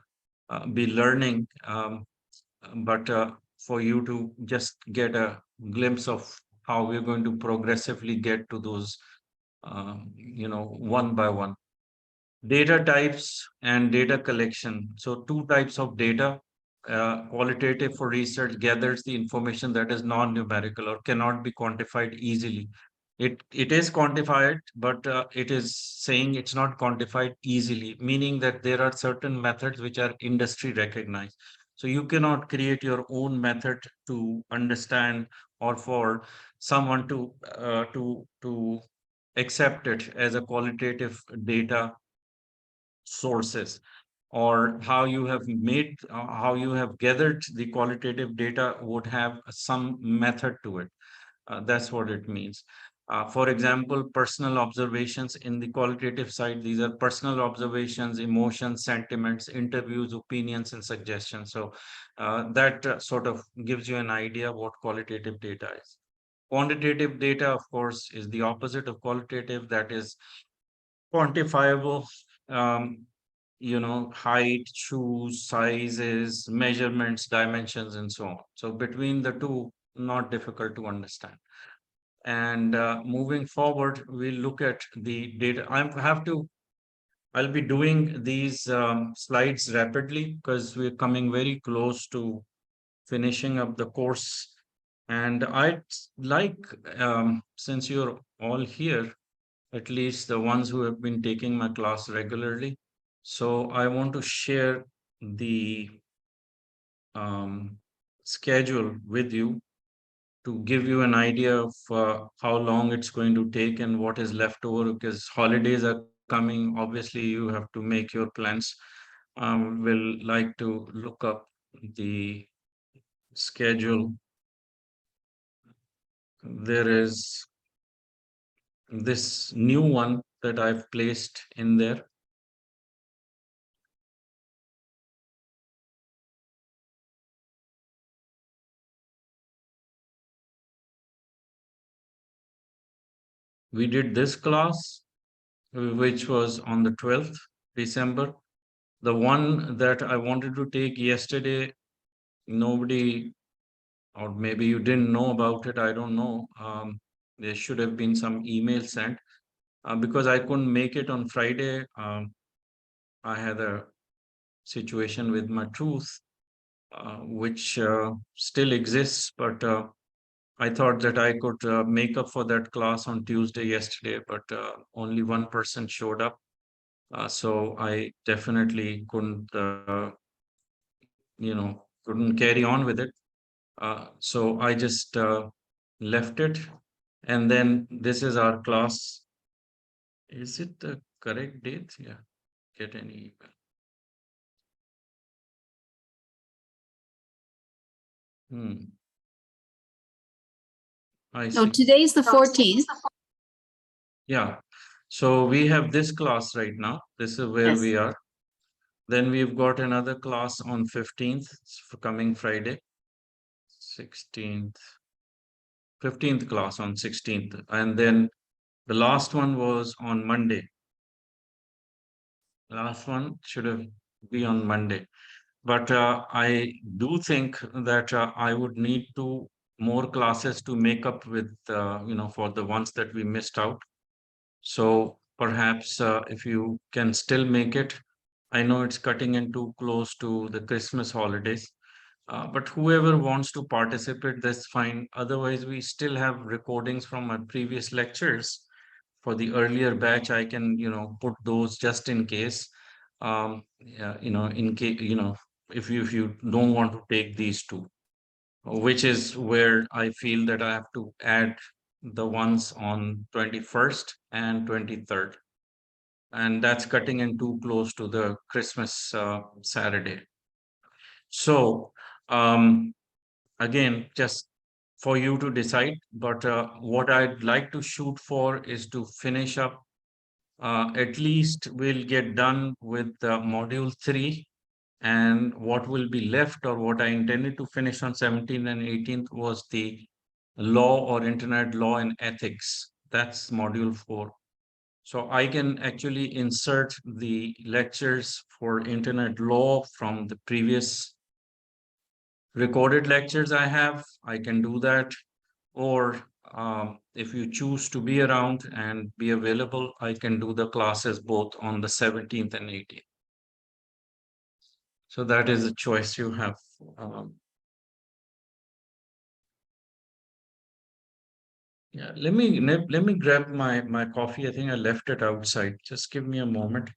be learning, but for you to just get a glimpse of how we're going to progressively get to those, one by one. Data types and data collection. So 2 types of data. Qualitative for research gathers the information that is non-numerical or cannot be quantified easily. It is quantified, but it is saying it's not quantified easily, meaning that there are certain methods which are industry recognized. So you cannot create your own method to understand, or for someone to accept it as a qualitative data sources, or how you have made how you have gathered the qualitative data would have some method to it. That's what it means. For example, personal observations in the qualitative side, these are personal observations, emotions, sentiments, interviews, opinions, and suggestions. So that sort of gives you an idea what qualitative data is. Quantitative data, of course, is the opposite of qualitative, that is quantifiable. Um, height, shoes, sizes, measurements, dimensions, and so on. So between the two, not difficult to understand. And moving forward, we'll look at the data. I'll be doing these slides rapidly because we're coming very close to finishing up the course. And I'd like, since you're all here, at least the ones who have been taking my class regularly, so I want to share the schedule with you to give you an idea of how long it's going to take and what is left over, because holidays are coming. Obviously, you have to make your plans. Will like to look up the schedule. There is this new one that I've placed in there. We did this class, which was on the 12th December. The one that I wanted to take yesterday, nobody, or maybe you didn't know about it, I don't know. There should have been some email sent because I couldn't make it on Friday. I had a situation with my tooth, which still exists, but I thought that I could make up for that class on Tuesday yesterday, but only one person showed up. So I definitely couldn't carry on with it. So I just left it. And then this is our class. Is it the correct date? Yeah, get an email. Hmm. I No, see. today is the 14th. Yeah. So we have this class right now. This is where Yes. we are. Then we've got another class on 15th, for coming Friday. 16th, 15th class on 16th. And then the last one was on Monday. Last one should have be on Monday. But I do think that I would need to more classes to make up with, for the ones that we missed out. So perhaps if you can still make it, I know it's cutting into close to the Christmas holidays, but whoever wants to participate, that's fine. Otherwise, we still have recordings from my previous lectures for the earlier batch. I can, put those just in case. Yeah, in case, if you don't want to take these two, which is where I feel that I have to add the ones on 21st and 23rd. And that's cutting in too close to the Christmas Saturday. So, um, again, just for you to decide, but what I'd like to shoot for is to finish up. At least we'll get done with module 3, and what will be left, or what I intended to finish on 17th and 18th, was the law or internet law and ethics. That's module 4. So I can actually insert the lectures for internet law from the previous recorded lectures I have. I can do that. Or if you choose to be around and be available, I can do the classes both on the 17th and 18th. So that is a choice you have. Um, Yeah, let me grab my coffee. I think I left it outside. Just give me a moment,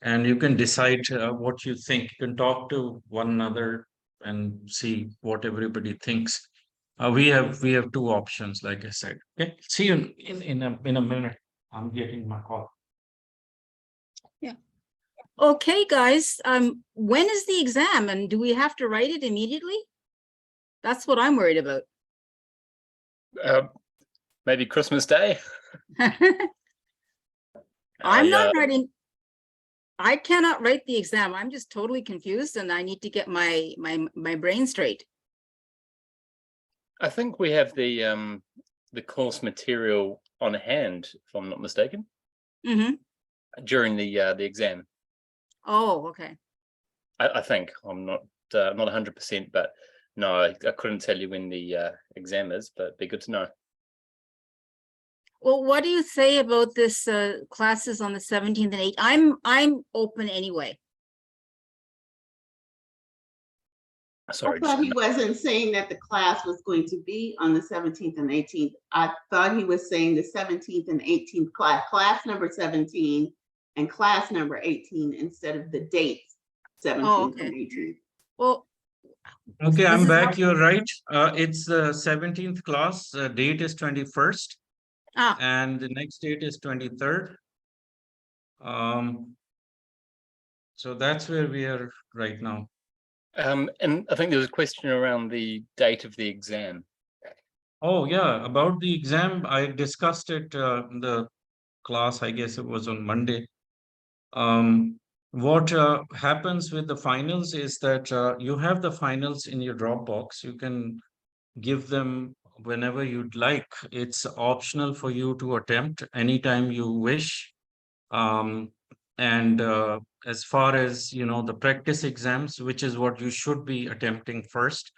and you can decide what you think. You can talk to one another and see what everybody thinks. We have two options, like I said. Okay, see you in a minute. I'm getting my call. Yeah. Okay, guys, when is the exam and do we have to write it immediately? That's what I'm worried about. Maybe Christmas Day. I'm not writing. I cannot write the exam. I'm just totally confused and I need to get my brain straight. I think we have the course material on hand, if I'm not mistaken, during the exam. Oh, okay. I think I'm not 100%, but no, I couldn't tell you when the exam is, but it'd be good to know. Well, what do you say about this classes on the 17th and 18th? I'm open anyway. Sorry, I thought he wasn't saying that the class was going to be on the 17th and 18th. I thought he was saying the 17th and 18th class number 17 and class number 18 instead of the dates 17th and 18th. Well, Okay, I'm back. You're right. It's the 17th class. Date is 21st. And the next date is 23rd. So that's where we are right now. And I think there was a question around the date of the exam. Oh yeah, about the exam, I discussed it in the class. I guess it was on Monday. What happens with the finals is that you have the finals in your Dropbox. You can give them whenever you'd like. It's optional for you to attempt anytime you wish. And as far as the practice exams, which is what you should be attempting first,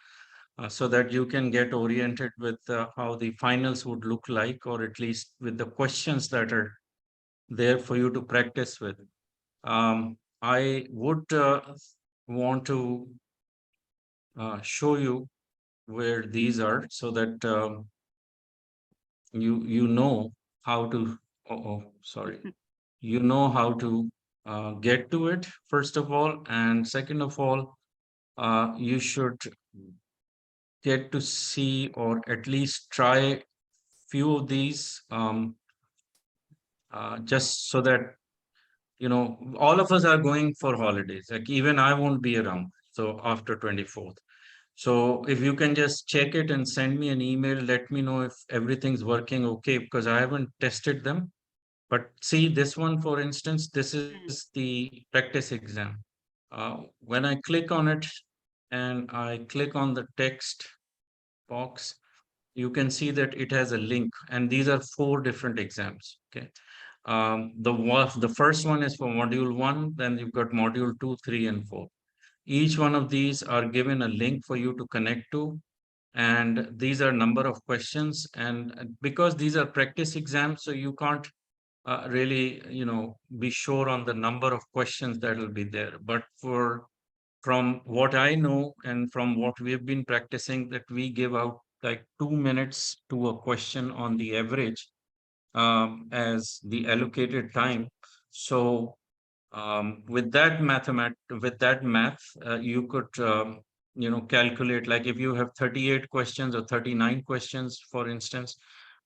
so that you can get oriented with how the finals would look like, or at least with the questions that are there for you to practice with. I would want to show you where these are so that you know how to. Sorry. You know how to get to it, first of all, and second of all, you should get to see or at least try few of these, just so that all of us are going for holidays. Like even I won't be around, so after 24th. So if you can just check it and send me an email, let me know if everything's working okay, because I haven't tested them. But see this one, for instance, this is the practice exam. When I click on it and I click on the text box, you can see that it has a link, and these are 4 different exams. Okay. The first one is for module 1, then you've got module 2, 3, and 4. Each one of these are given a link for you to connect to, and these are number of questions. And because these are practice exams, so you can't really be sure on the number of questions that will be there. But from what I know and from what we've been practicing, that we give out like 2 minutes to a question on the average, as the allocated time. So with that math, you could calculate, like if you have 38 questions or 39 questions, for instance,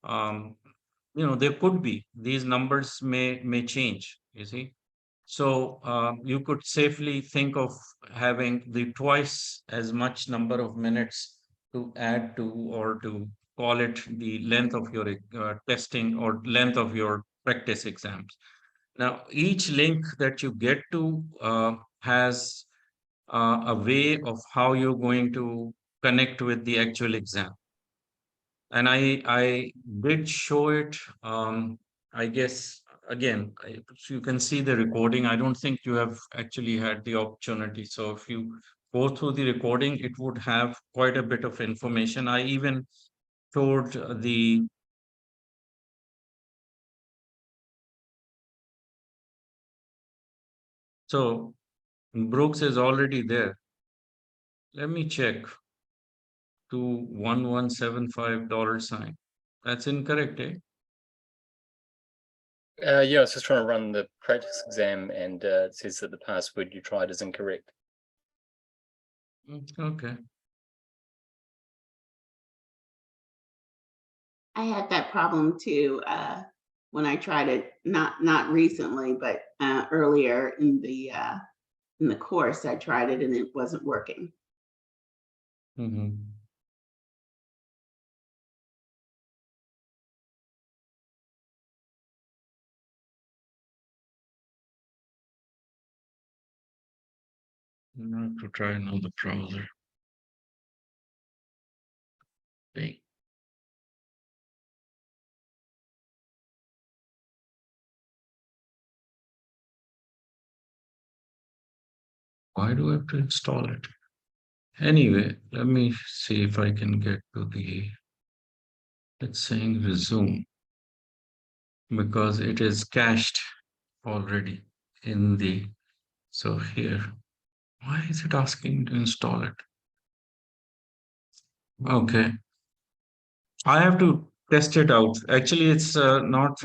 there could be, these numbers may change, you see. So you could safely think of having the twice as much number of minutes to add to, or to call it the length of your testing, or length of your practice exams. Now, each link that you get to has a way of how you're going to connect with the actual exam. And I did show it. I guess again, you can see the recording. I don't think you have actually had the opportunity. So if you go through the recording, it would have quite a bit of information. I even showed the so Brooks is already there. Let me check. $2175 sign. That's incorrect, eh? Yeah, I was just trying to run the practice exam, and it says that the password you tried is incorrect. Okay. I had that problem too, when I tried it, not recently, but earlier in the course, I tried it and it wasn't working. Mm-hmm. I have to try another browser. Okay. Why do I have to install it? Anyway, let me see if I can get to the, it's saying resume because it is cached already in the, so here, why is it asking to install it? Okay. I have to test it out. Actually, it's not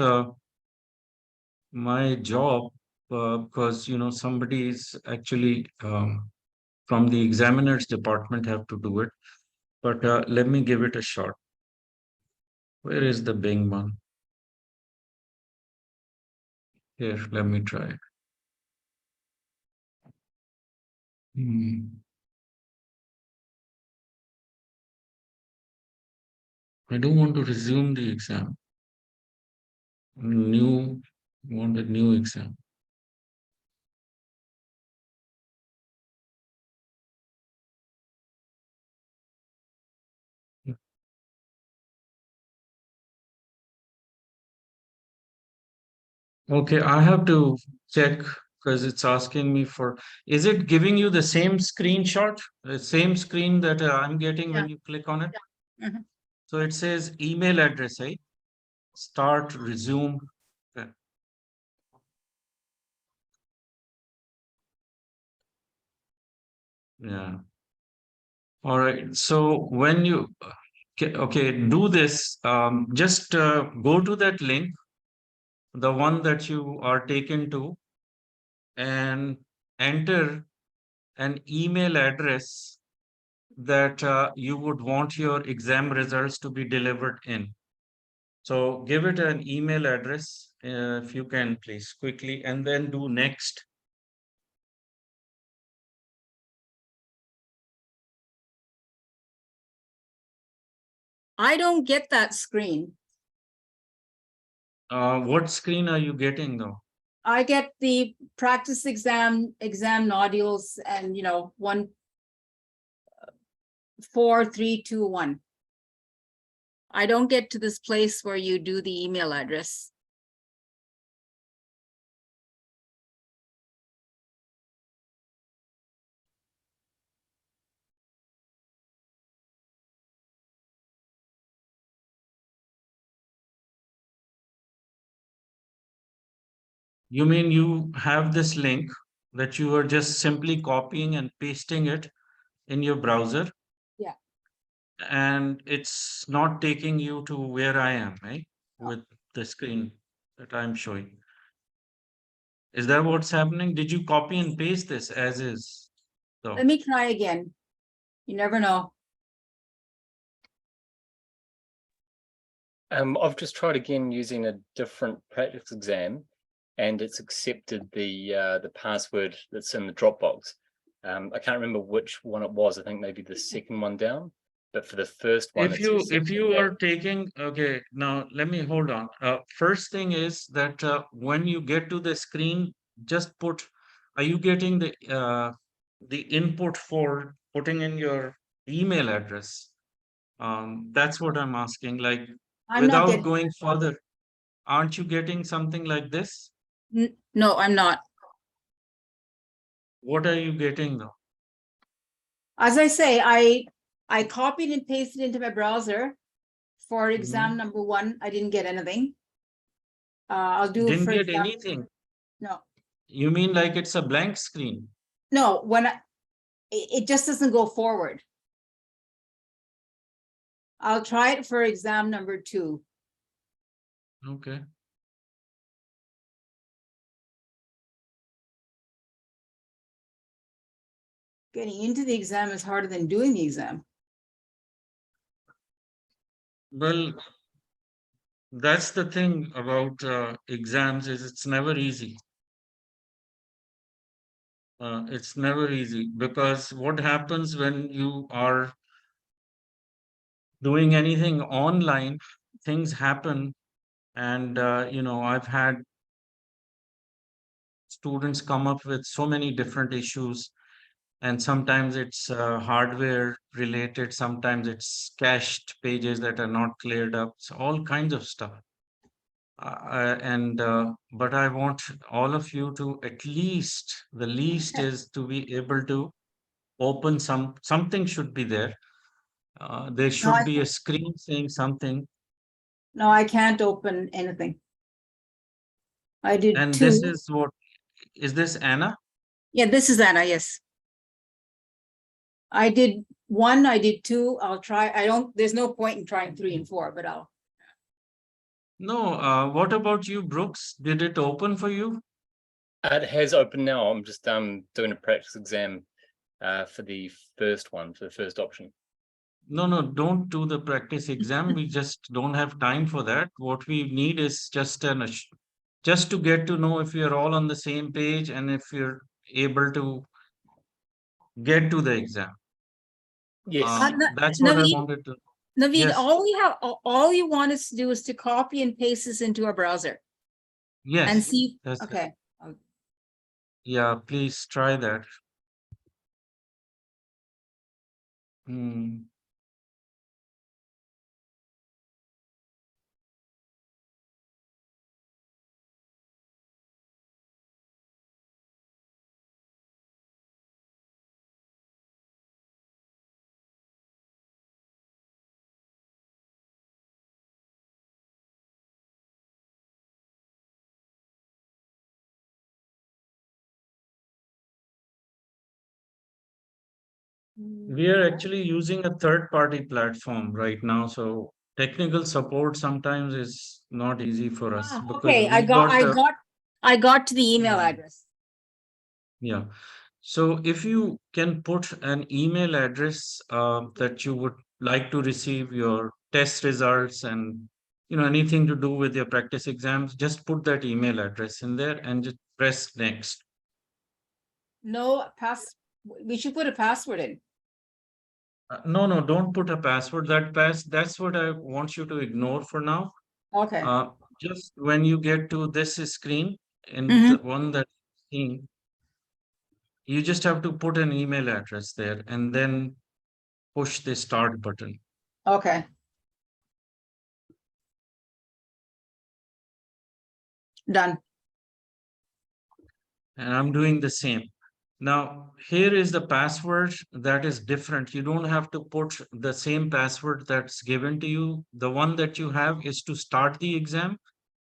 my job because, you know, somebody is actually from the examiners department have to do it. But let me give it a shot. Where is the Bing one? Here, let me try it. I don't want to resume the exam. Want a new exam. Okay, I have to check because it's asking me for, is it giving you the same screenshot, the same screen that I'm getting when you click on it? Mhm. So it says email address, right? Start, resume. Okay. Yeah. All right. So when you, okay, do this, just go to that link, the one that you are taken to, and enter an email address that you would want your exam results to be delivered in. So give it an email address if you can, please, quickly, and then do next. I don't get that screen. What screen are you getting though? I get the practice exam modules and, 1, 4, 3, 2, 1. I don't get to this place where you do the email address. You mean you have this link that you are just simply copying and pasting it in your browser? Yeah. And it's not taking you to where I am, right? With the screen that I'm showing. Is that what's happening? Did you copy and paste this as is? So, Let me try again. You never know. I've just tried again using a different practice exam, and it's accepted the password that's in the Dropbox. I can't remember which one it was. I think maybe the second one down. But for the first one, if you are taking, okay, now let me hold on. First thing is that when you get to the screen, just put, are you getting the input for putting in your email address? That's what I'm asking. Like, I'm not without getting. going further, aren't you getting something like this? No, I'm not. What are you getting though? As I say, I copied and pasted into my browser for exam number 1. I didn't get anything. I'll do Didn't for get exam. anything. No, You mean like it's a blank screen? no, it just doesn't go forward. I'll try it for exam number 2. Okay. Getting into the exam is harder than doing the exam. Well, that's the thing about exams is it's never easy. It's never easy because what happens when you are doing anything online, things happen. And, I've had students come up with so many different issues, and sometimes it's hardware related, sometimes it's cached pages that are not cleared up, so all kinds of stuff. But I want all of you to at least, the least is to be able to open something should be there. There No, should be a screen saying something. No, I can't open anything. I did And two. this is what, is this Anna? Yeah, this is Anna, yes. I did one, I did two, I'll try, there's no point in trying 3 and 4, but I'll. No, what about you, Brooks? Did it open for you? It has opened now. I'm just doing a practice exam for the first one, for the first option. No, don't do the practice exam. We just don't have time for that. What we need is just to get to know if you're all on the same page and if you're able to get to the exam. Yes. That's what I Naveen, wanted to. Naveen, Yes. all you want us to do is to copy and paste this into a browser and Yes, see, that's it. okay. Yeah, please try that. Hmm. We are actually using a third-party platform right now, so technical support sometimes is not easy for us because Okay, we got I got to the email yeah, address. yeah. So if you can put an email address that you would like to receive your test results and anything to do with your practice exams, just put that email address in there and just press next. No we should put a password in. No, don't put a password. That's what I want you to ignore for now. Okay. Just when you get to this screen and the Mhm. one that seeing, you just have to put an email address there and then push the start button. Okay. Done. And I'm doing the same. Now, here is the password that is different. You don't have to put the same password that's given to you. The one that you have is to start the exam.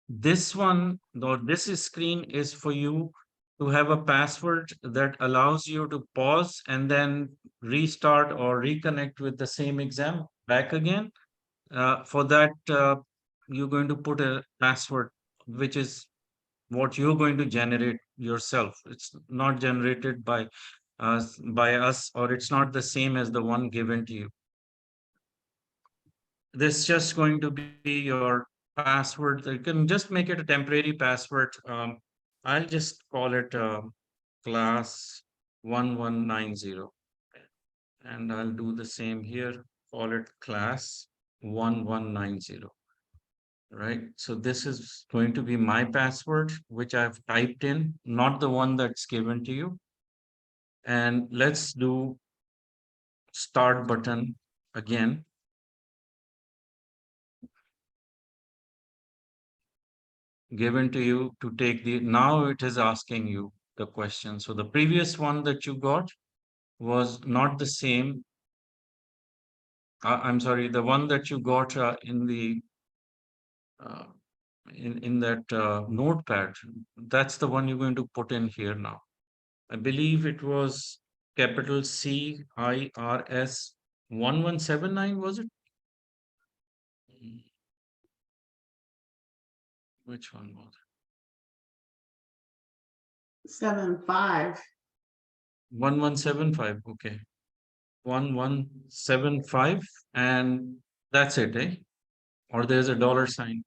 This one, or this screen is for you to have a password that allows you to pause and then restart or reconnect with the same exam back again. For that, you're going to put a password, which is what you're going to generate yourself. It's not generated by us, or it's not the same as the one given to you. This is just going to be your password. You can just make it a temporary password. I'll just call it class 1190, and I'll do the same here. Call it class 1190. Right? So this is going to be my password, which I've typed in, not the one that's given to you. And let's do start button again. Given to you to take now it is asking you the question. So the previous one that you got was not the same. I'm sorry, the one that you got in the uh, in that notepad, that's the one you're going to put in here now. I believe it was capital CIRS 1179, was it? Which one was it? 7-5. 1175. Okay. 1175, and that's it, eh? Or there's a dollar sign.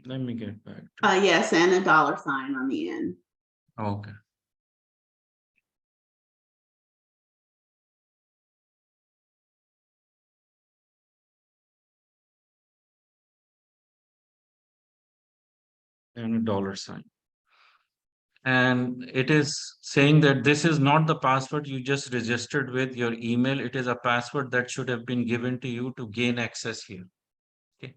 Let me get back to Yes, and a dollar sign on the end. okay. And a dollar sign. And it is saying that this is not the password you just registered with your email. It is a password that should have been given to you to gain access here. Okay.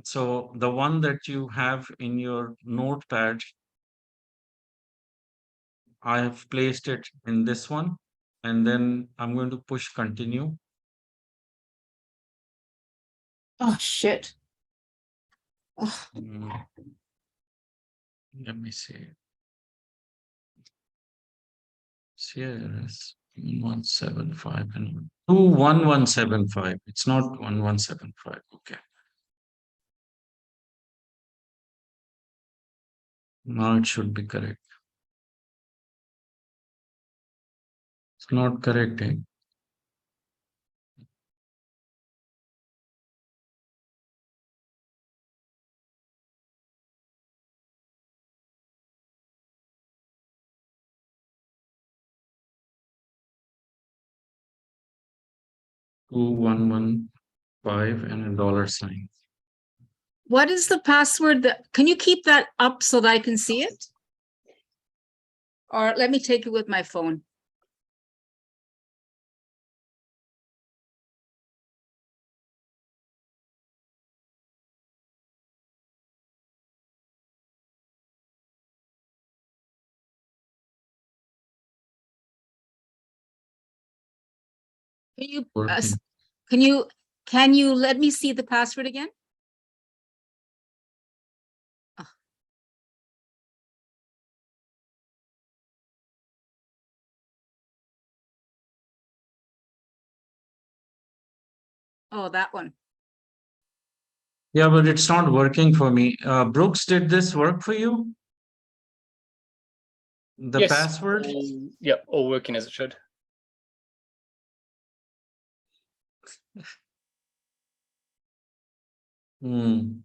So the one that you have in your notepad, I have placed it in this one, and then I'm going to push continue. Oh, shit. Ugh. Mm. Let me see. CIRS 1175 and 21175. It's not 1175. Okay. Now it should be correct. It's not correct, eh? $2115 and a dollar sign. What is the password that, can you keep that up so that I can see it? Or let me take it with my phone. Can you, Working. can you let me see the password again? Oh, that one. Yeah, but it's not working for me. Brooks, did this work for you? The Yes, password? Yep, all working as it should. Hmm.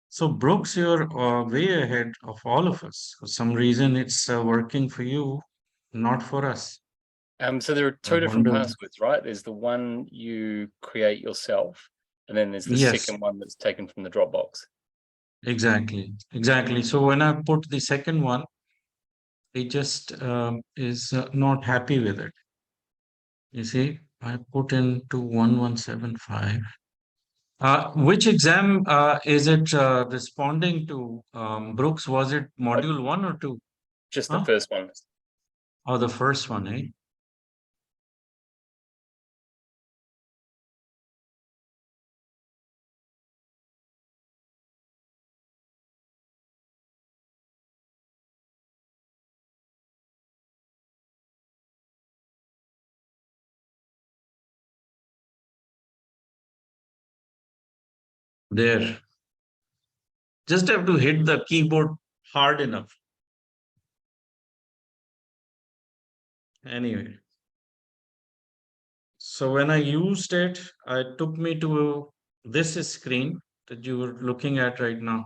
So Brooks, you're way ahead of all of us. For some reason, it's working for you, not for us. So there are I two different wonder. passwords, right? There's the one you create yourself, and then there's the Yes, second one that's taken from the Dropbox. exactly. Exactly. So when I put the second one, it just is not happy with it. You see, I put into 1175. Which exam is it responding to, Brooks? Was it module 1 or 2? Just the Huh? first one. Or the first one, eh? There. Just have to hit the keyboard hard enough. Anyway. So when I used it, it took me to this screen that you were looking at right now.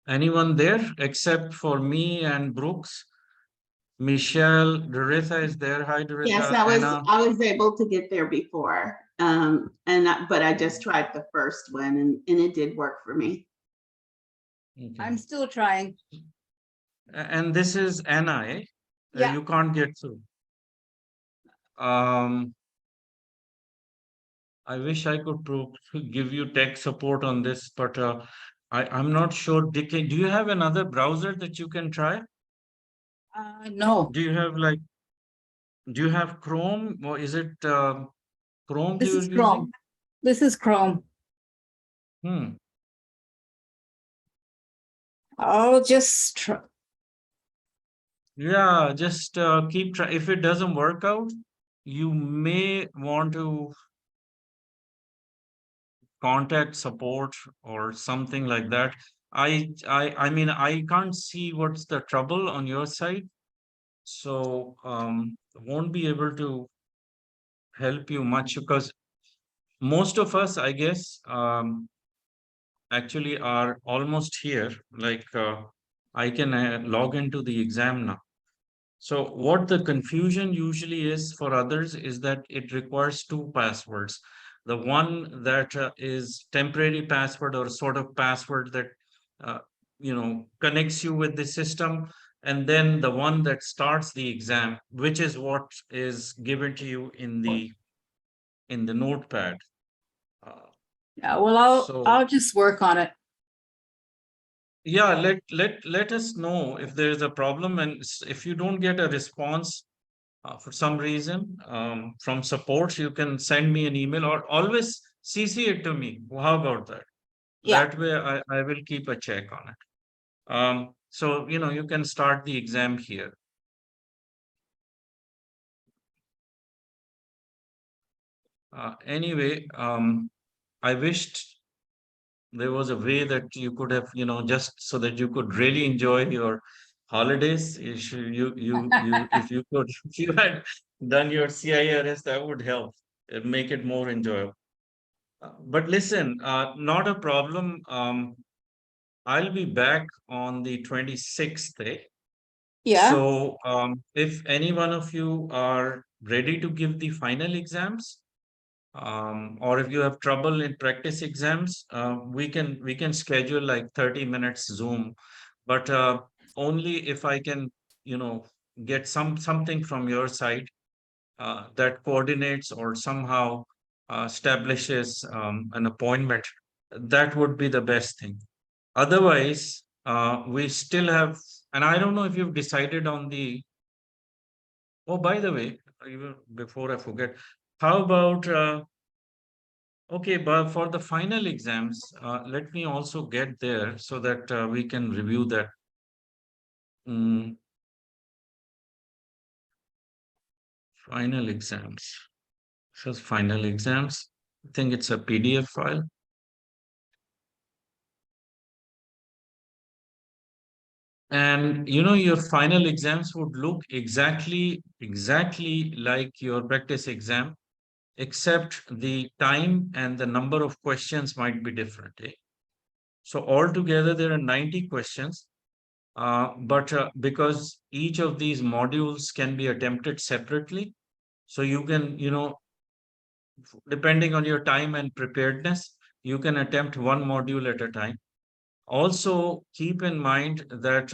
Anyone there except for me and Brooks? Michelle, Doritha is there. Hi, Yes, Doritha. Anna. I was able to get there before. But I just tried the first one and it did work for me. Okay. I'm still trying. And this is Anna, eh? Yeah. You can't get through. I wish I could give you tech support on this, but I'm not sure. DK, do you have another browser that you can try? No. Do you have Chrome, or is it Chrome This you're is using? Chrome. This is Chrome. I'll just try. Yeah, just keep trying. If it doesn't work out, you may want to contact support or something like that. I mean, I can't see what's the trouble on your side, so won't be able to help you much because most of us, I guess, actually are almost here. Like I can log into the exam now. So what the confusion usually is for others is that it requires two passwords. The one that is temporary password or sort of password that uh, connects you with the system, and then the one that starts the exam, which is what is given to you in the notepad. Uh, Yeah, well, so I'll just work on it. yeah, let us know if there is a problem, and if you don't get a response for some reason from support, you can send me an email or always CC it to me. How about that? Yeah. That way I will keep a check on it. So you can start the exam here. Anyway, I wished there was a way that you could have, just so that you could really enjoy your holidays. If you could, if you had done your CIRS, that would help make it more enjoyable. But listen, not a problem. I'll be back on the 26th. Yeah. So if any one of you are ready to give the final exams, or if you have trouble in practice exams, we can schedule like 30 minutes Zoom, but only if I can, you know, get something from your side that coordinates or somehow establishes an appointment. That would be the best thing. Otherwise, we still have, and I don't know if you've decided on the. Oh, by the way, even before I forget, how about okay, but for the final exams, let me also get there so that we can review that. Mm, final exams. So final exams. I think it's a PDF file. And your final exams would look exactly like your practice exam, except the time and the number of questions might be different. So altogether, there are 90 questions, but because each of these modules can be attempted separately, so you can, depending on your time and preparedness, you can attempt one module at a time. Also, keep in mind that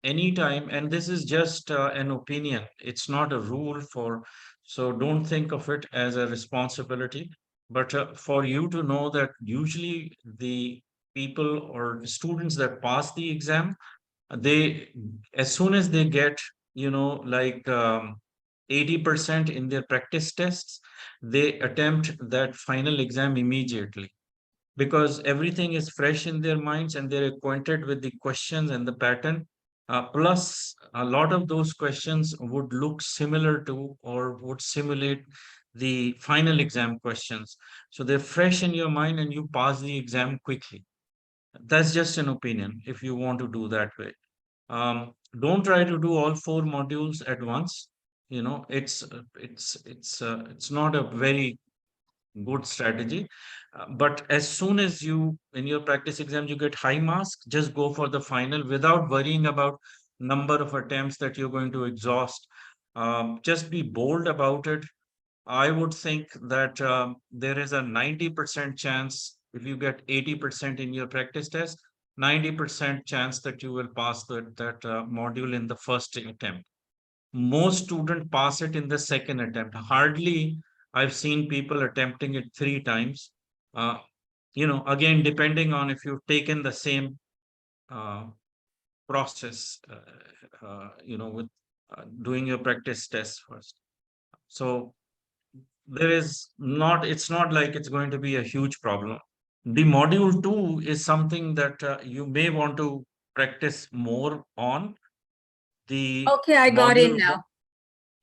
anytime, and this is just an opinion, it's not a rule for, so don't think of it as a responsibility, but for you to know that usually the people or the students that pass the exam, they, as soon as they get, like 80% in their practice tests, they attempt that final exam immediately because everything is fresh in their minds and they're acquainted with the questions and the pattern. Plus, a lot of those questions would look similar to or would simulate the final exam questions. So they're fresh in your mind and you pass the exam quickly. That's just an opinion if you want to do that way. Don't try to do all four modules at once. It's not a very good strategy. But as soon as you, in your practice exams, you get high marks, just go for the final without worrying about number of attempts that you're going to exhaust. Just be bold about it. I would think that there is a 90% chance if you get 80% in your practice test, 90% chance that you will pass that module in the first attempt. Most students pass it in the second attempt. Hardly I've seen people attempting it three times. Uh, again, depending on if you've taken the same uh, process, with doing your practice test first. So it's not like it's going to be a huge problem. The module 2 is something that you may want to practice more on. The Okay, I got in module, now.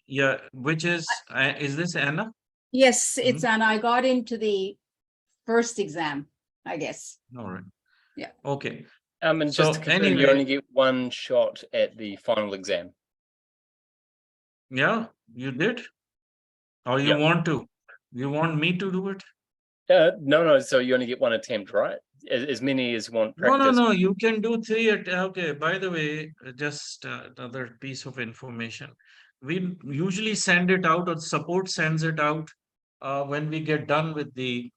yeah, which is this Anna? Yes, it's Mhm. and I got into the first exam, I guess. All right. Yeah. Okay. And just to So confirm, you anyway, only get one shot at the final exam. yeah, you did? Or you Yep. want to? You want me to do it? No. So you only get one attempt, right? As many as want No, practice. no, no. You can do 3 at. Okay. By the way, just another piece of information. We usually send it out, or support sends it out when we get done with the,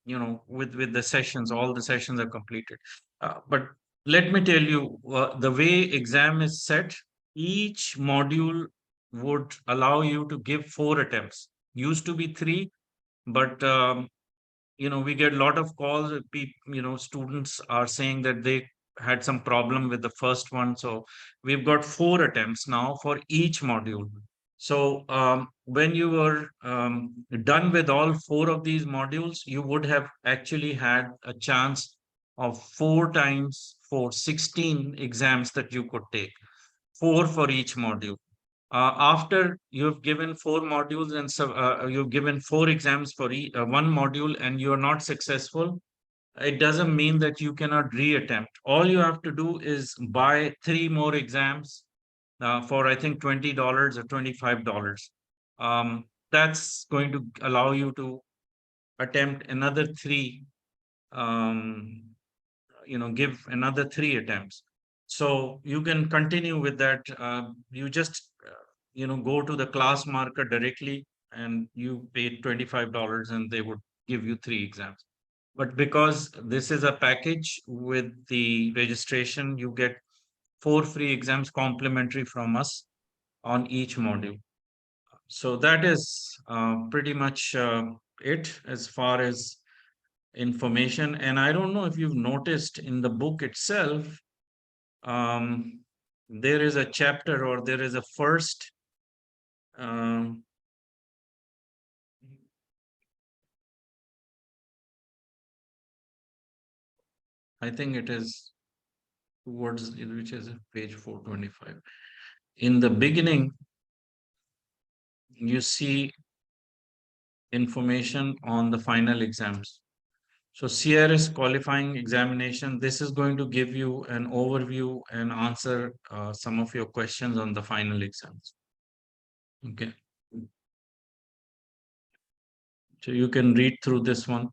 with the sessions. All the sessions are completed. But let me tell you, the way exam is set, each module would allow you to give 4 attempts. Used to be 3, but we get a lot of calls. Students are saying that they had some problem with the first one, so we've got 4 attempts now for each module. So when you were done with all 4 of these modules, you would have actually had a chance of 4 times for 16 exams that you could take, 4 for each module. After you've given 4 modules and so you've given 4 exams for one module and you're not successful, it doesn't mean that you cannot reattempt. All you have to do is buy 3 more exams for I think $20 or $25. That's going to allow you to attempt another 3, um, give another 3 attempts. So you can continue with that. You just go to the class marker directly and you pay $25 and they would give you 3 exams. But because this is a package with the registration, you get 4 free exams complimentary from us on each module. So that is pretty much it as far as information. And I don't know if you've noticed in the book itself, um, there is a chapter, or there is a first I think it is towards, which is page 425. In the beginning, you see information on the final exams. So CIRS qualifying examination, this is going to give you an overview and answer some of your questions on the final exams. Okay. So you can read through this one.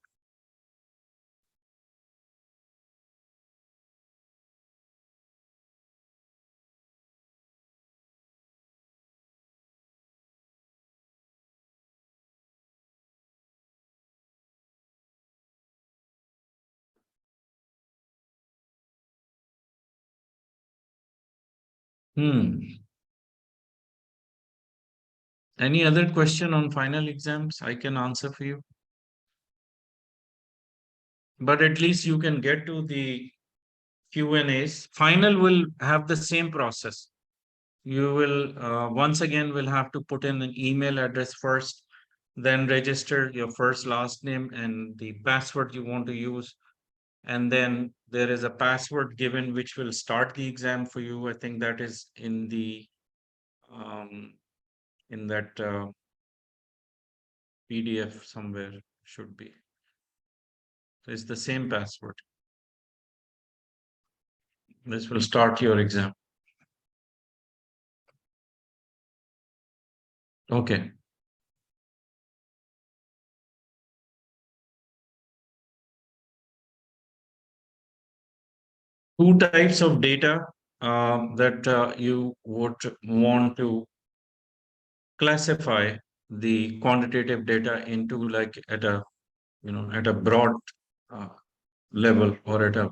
Any other question on final exams I can answer for you? But at least you can get to the Q&As. Final will have the same process. You will once again will have to put in an email address first, then register your first last name and the password you want to use. And then there is a password given which will start the exam for you. I think that is in the in that PDF somewhere should be. So it's the same password. This will start your exam. Okay. Two types of data that you would want to classify the quantitative data into, like at a at a broad uh, level, or at a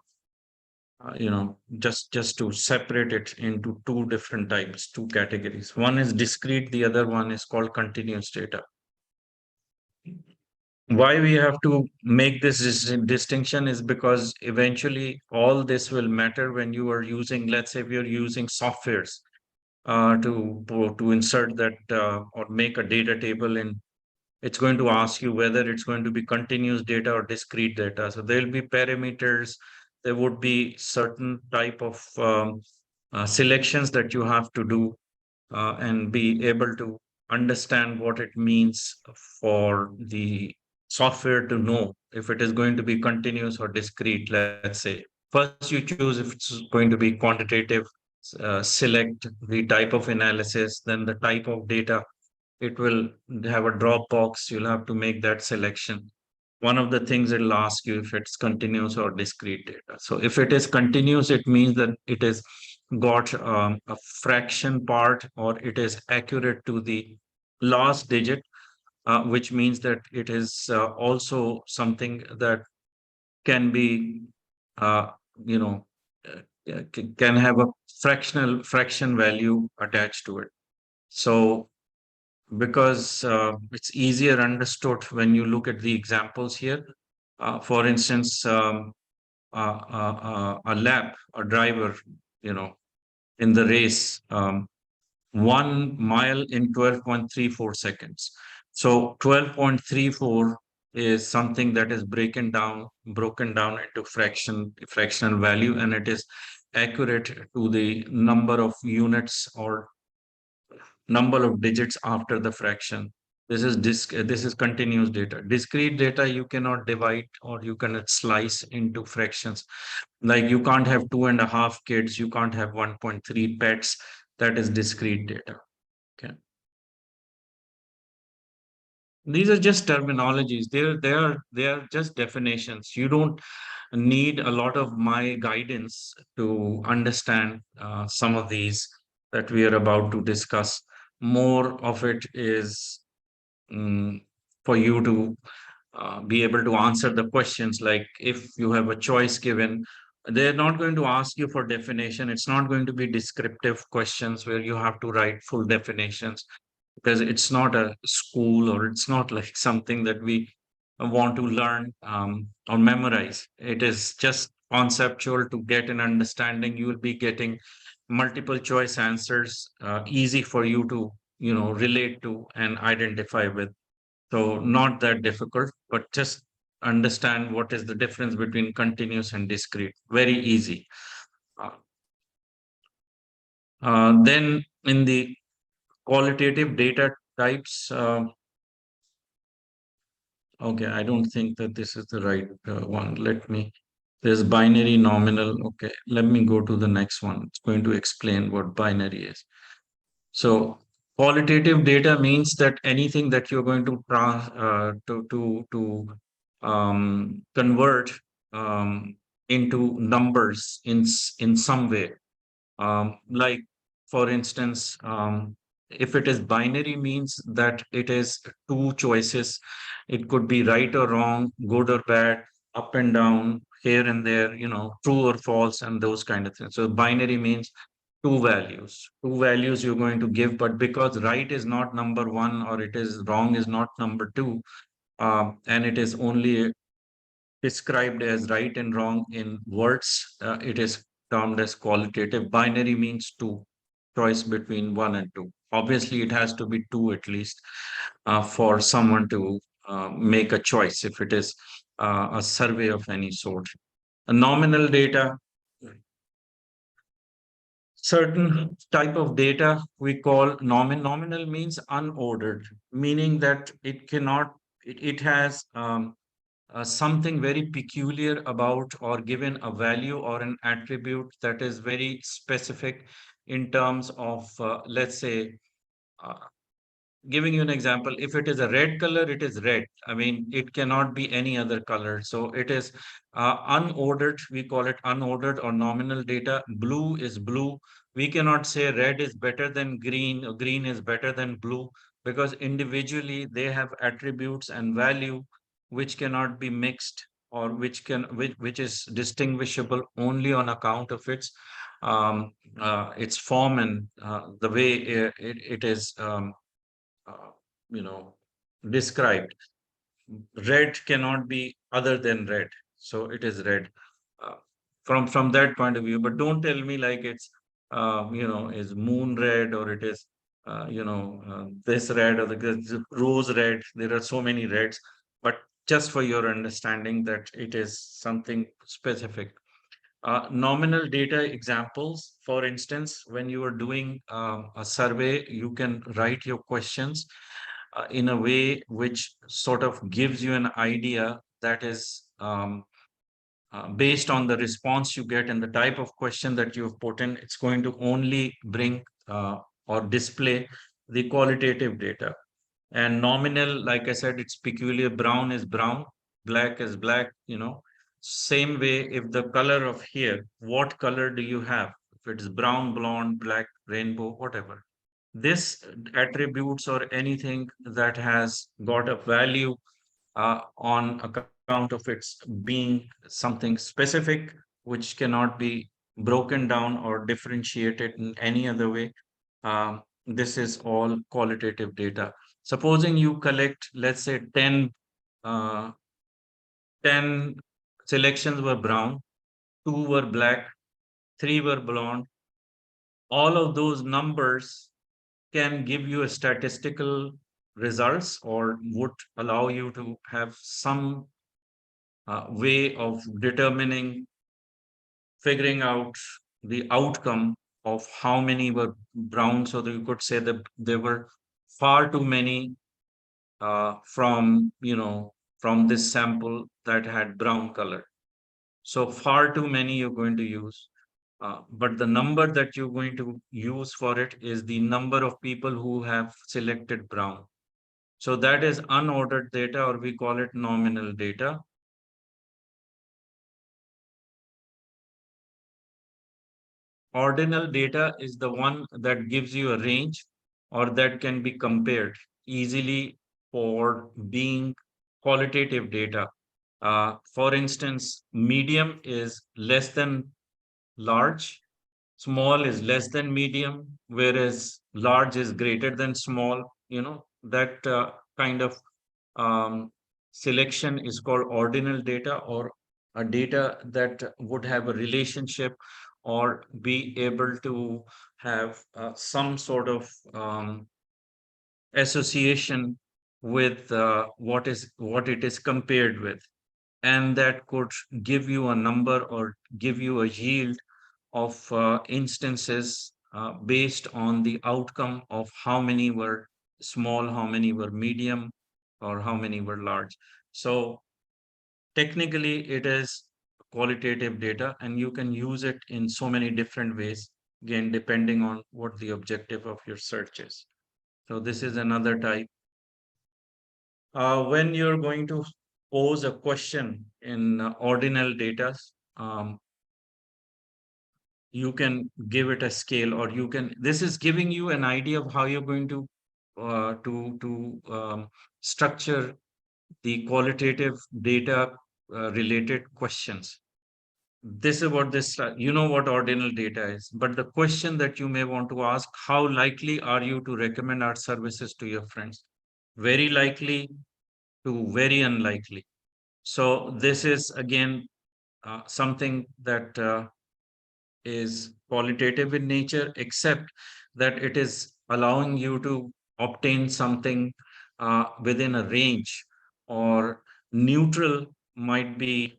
just to separate it into 2 different types, 2 categories. One is discrete, the other one is called continuous data. Why we have to make this distinction is because eventually all this will matter when you are using, let's say if you're using softwares to insert that or make a data table in it's going to ask you whether it's going to be continuous data or discrete data. So there'll be parameters, there would be certain type of selections that you have to do and be able to understand what it means for the software to know if it is going to be continuous or discrete, let's say. First, you choose if it's going to be quantitative, select the type of analysis, then the type of data. It will have a drop box. You'll have to make that selection. One of the things it'll ask you if it's continuous or discrete data. So if it is continuous, it means that it is got a fraction part, or it is accurate to the last digit, which means that it is also something that can be, uh, you know, can have a fraction value attached to it. So because it's easier understood when you look at the examples here. For instance, a lap, a driver, you know, in the race, 1 mile in 12.34 seconds. So 12.34 is something that is broken down into fractional value, and it is accurate to the number of units or number of digits after the fraction. This is continuous data. Discrete data you cannot divide, or you cannot slice into fractions. Like you can't have 2.5 kids, you can't have 1.3 pets. That is discrete data. Okay. These are just terminologies. They are just definitions. You don't need a lot of my guidance to understand some of these that we are about to discuss. More of it is for you to be able to answer the questions. Like if you have a choice given, they're not going to ask you for definition. It's not going to be descriptive questions where you have to write full definitions, because it's not a school, or it's not like something that we want to learn or memorize. It is just conceptual to get an understanding. You will be getting multiple choice answers, easy for you to, relate to and identify with. So not that difficult, but just understand what is the difference between continuous and discrete. Very easy. Uh, then in the qualitative data types, okay, I don't think that this is the right one. There's binary, nominal. Okay, let me go to the next one. It's going to explain what binary is. So qualitative data means that anything that you're going to convert into numbers in some way. Like for instance, if it is binary, means that it is two choices. It could be right or wrong, good or bad, up and down, here and there, true or false, and those kind of things. So binary means two values you're going to give, but because right is not number one, or it is wrong is not number two, and it is only described as right and wrong in words, it is termed as qualitative. Binary means two, choice between one and two. Obviously, it has to be two at least for someone to make a choice if it is a survey of any sort. A nominal data, certain type of data we call nominal means unordered, meaning that it has something very peculiar about, or given a value or an attribute that is very specific in terms of, let's say, uh, giving you an example, if it is a red color, it is red. I mean, it cannot be any other color. So it is unordered. We call it unordered or nominal data. Blue is blue. We cannot say red is better than green, or green is better than blue, because individually they have attributes and value which cannot be mixed, or which is distinguishable only on account of its form, and the way it is uh, you know described. Red cannot be other than red, so it is red, uh, from that point of view. But don't tell me like it's is moon red, or it is this red or the rose red. There are so many reds, but just for your understanding that it is something specific. Nominal data examples, for instance, when you are doing a survey, you can write your questions in a way which sort of gives you an idea that is based on the response you get and the type of question that you've put in. It's going to only bring or display the qualitative data. And nominal, like I said, it's peculiar. Brown is brown, black is black. Same way, if the color of here, what color do you have? If it's brown, blonde, black, rainbow, whatever. This attributes or anything that has got a value on account of its being something specific, which cannot be broken down or differentiated in any other way. This is all qualitative data. Supposing you collect, let's say, 10, 10 selections were brown, 2 were black, 3 were blonde. All of those numbers can give you a statistical results or would allow you to have some way of determining, figuring out the outcome of how many were brown. So that you could say that there were far too many from this sample that had brown color. So far too many you're going to use. But the number that you're going to use for it is the number of people who have selected brown. So that is unordered data, or we call it nominal data. Ordinal data is the one that gives you a range or that can be compared easily for being qualitative data. For instance, medium is less than large, small is less than medium, whereas large is greater than small. That kind of um, selection is called ordinal data, or a data that would have a relationship or be able to have some sort of association with what it is compared with, and that could give you a number or give you a yield of instances based on the outcome of how many were small, how many were medium, or how many were large. So technically, it is qualitative data, and you can use it in so many different ways, again, depending on what the objective of your search is. So this is another type. When you're going to pose a question in ordinal data, um, you can give it a scale, or this is giving you an idea of how you're going to structure the qualitative data related questions. This is what what ordinal data is, but the question that you may want to ask: how likely are you to recommend our services to your friends? Very likely to very unlikely. So this is again something that is qualitative in nature, except that it is allowing you to obtain something within a range, or neutral might be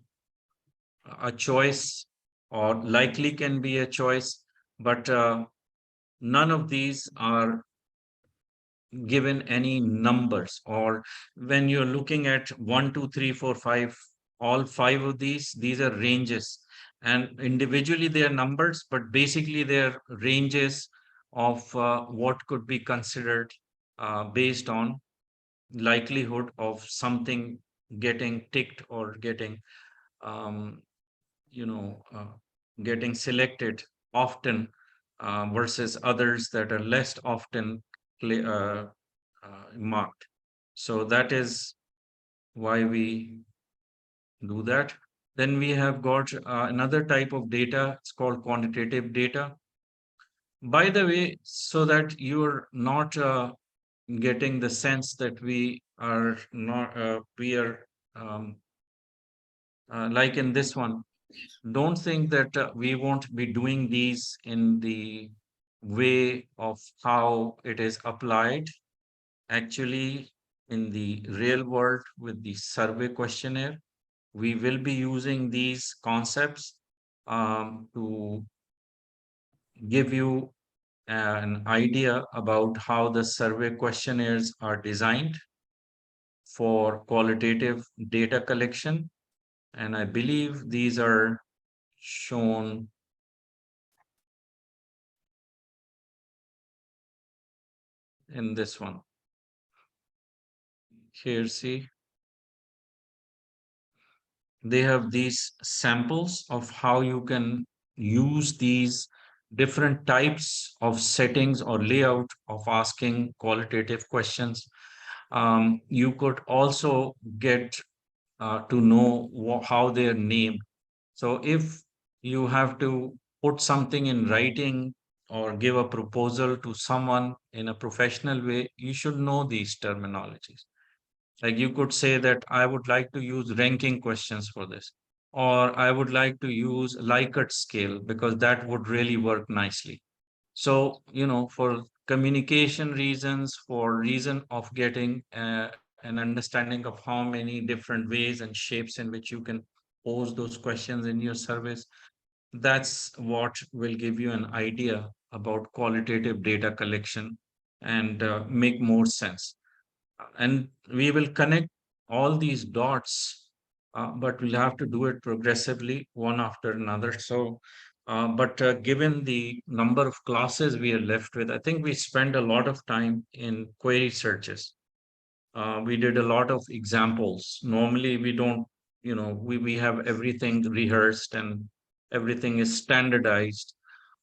a choice, or likely can be a choice, but none of these are given any numbers. Or when you're looking at 1, 2, 3, 4, 5, all 5 of these are ranges, and individually they are numbers, but basically they are ranges of what could be considered based on likelihood of something getting ticked or getting um, getting selected often versus others that are less often marked. So that is why we do that. Then we have got another type of data. It's called quantitative data. By the way, so that you're not getting the sense that we are not, we are like in this one, don't think that we won't be doing these in the way of how it is applied actually in the real world with the survey questionnaire. We will be using these concepts to give you an idea about how the survey questionnaires are designed for qualitative data collection. And I believe these are shown in this one. Here, see, they have these samples of how you can use these different types of settings or layout of asking qualitative questions. You could also get to know how they are named. So if you have to put something in writing or give a proposal to someone in a professional way, you should know these terminologies. Like you could say that I would like to use ranking questions for this, or I would like to use Likert scale because that would really work nicely. So, for communication reasons, for reason of getting an understanding of how many different ways and shapes in which you can pose those questions in your service, that's what will give you an idea about qualitative data collection and make more sense. And we will connect all these dots, but we'll have to do it progressively, one after another. So, but given the number of classes we are left with, I think we spend a lot of time in query searches. We did a lot of examples. Normally, we don't, we have everything rehearsed and everything is standardized,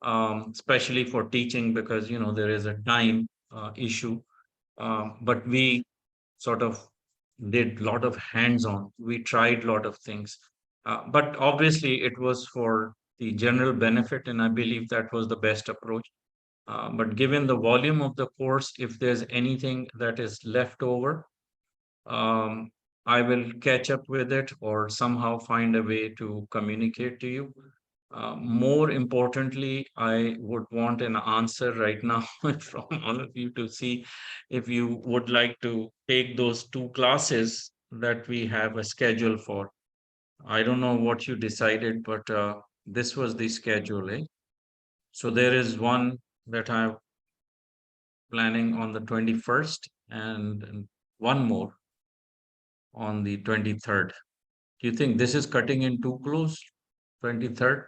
especially for teaching because, there is a time issue. But we sort of did a lot of hands-on. We tried a lot of things, but obviously it was for the general benefit, and I believe that was the best approach. But given the volume of the course, if there's anything that is left over, um, I will catch up with it or somehow find a way to communicate to you. More importantly, I would want an answer right now from all of you to see if you would like to take those two classes that we have a schedule for. I don't know what you decided, but this was the schedule, eh? So there is one that I'm planning on the 21st and one more on the 23rd. Do you think this is cutting in too close? 23rd?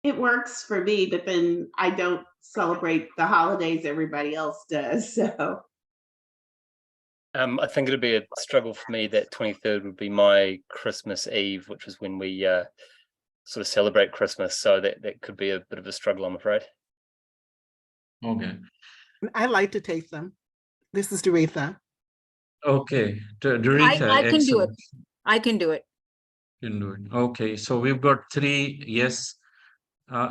It works for me, but then I don't celebrate the holidays everybody else does, so. I think it'd be a struggle for me. That 23rd would be my Christmas Eve, which is when we sort of celebrate Christmas. So that could be a bit of a struggle, I'm afraid. Okay. I like to take them. This is Doretha. Okay. Doretha, I can do it. excellent. I can do it. Can do it. Okay, so we've got three yes.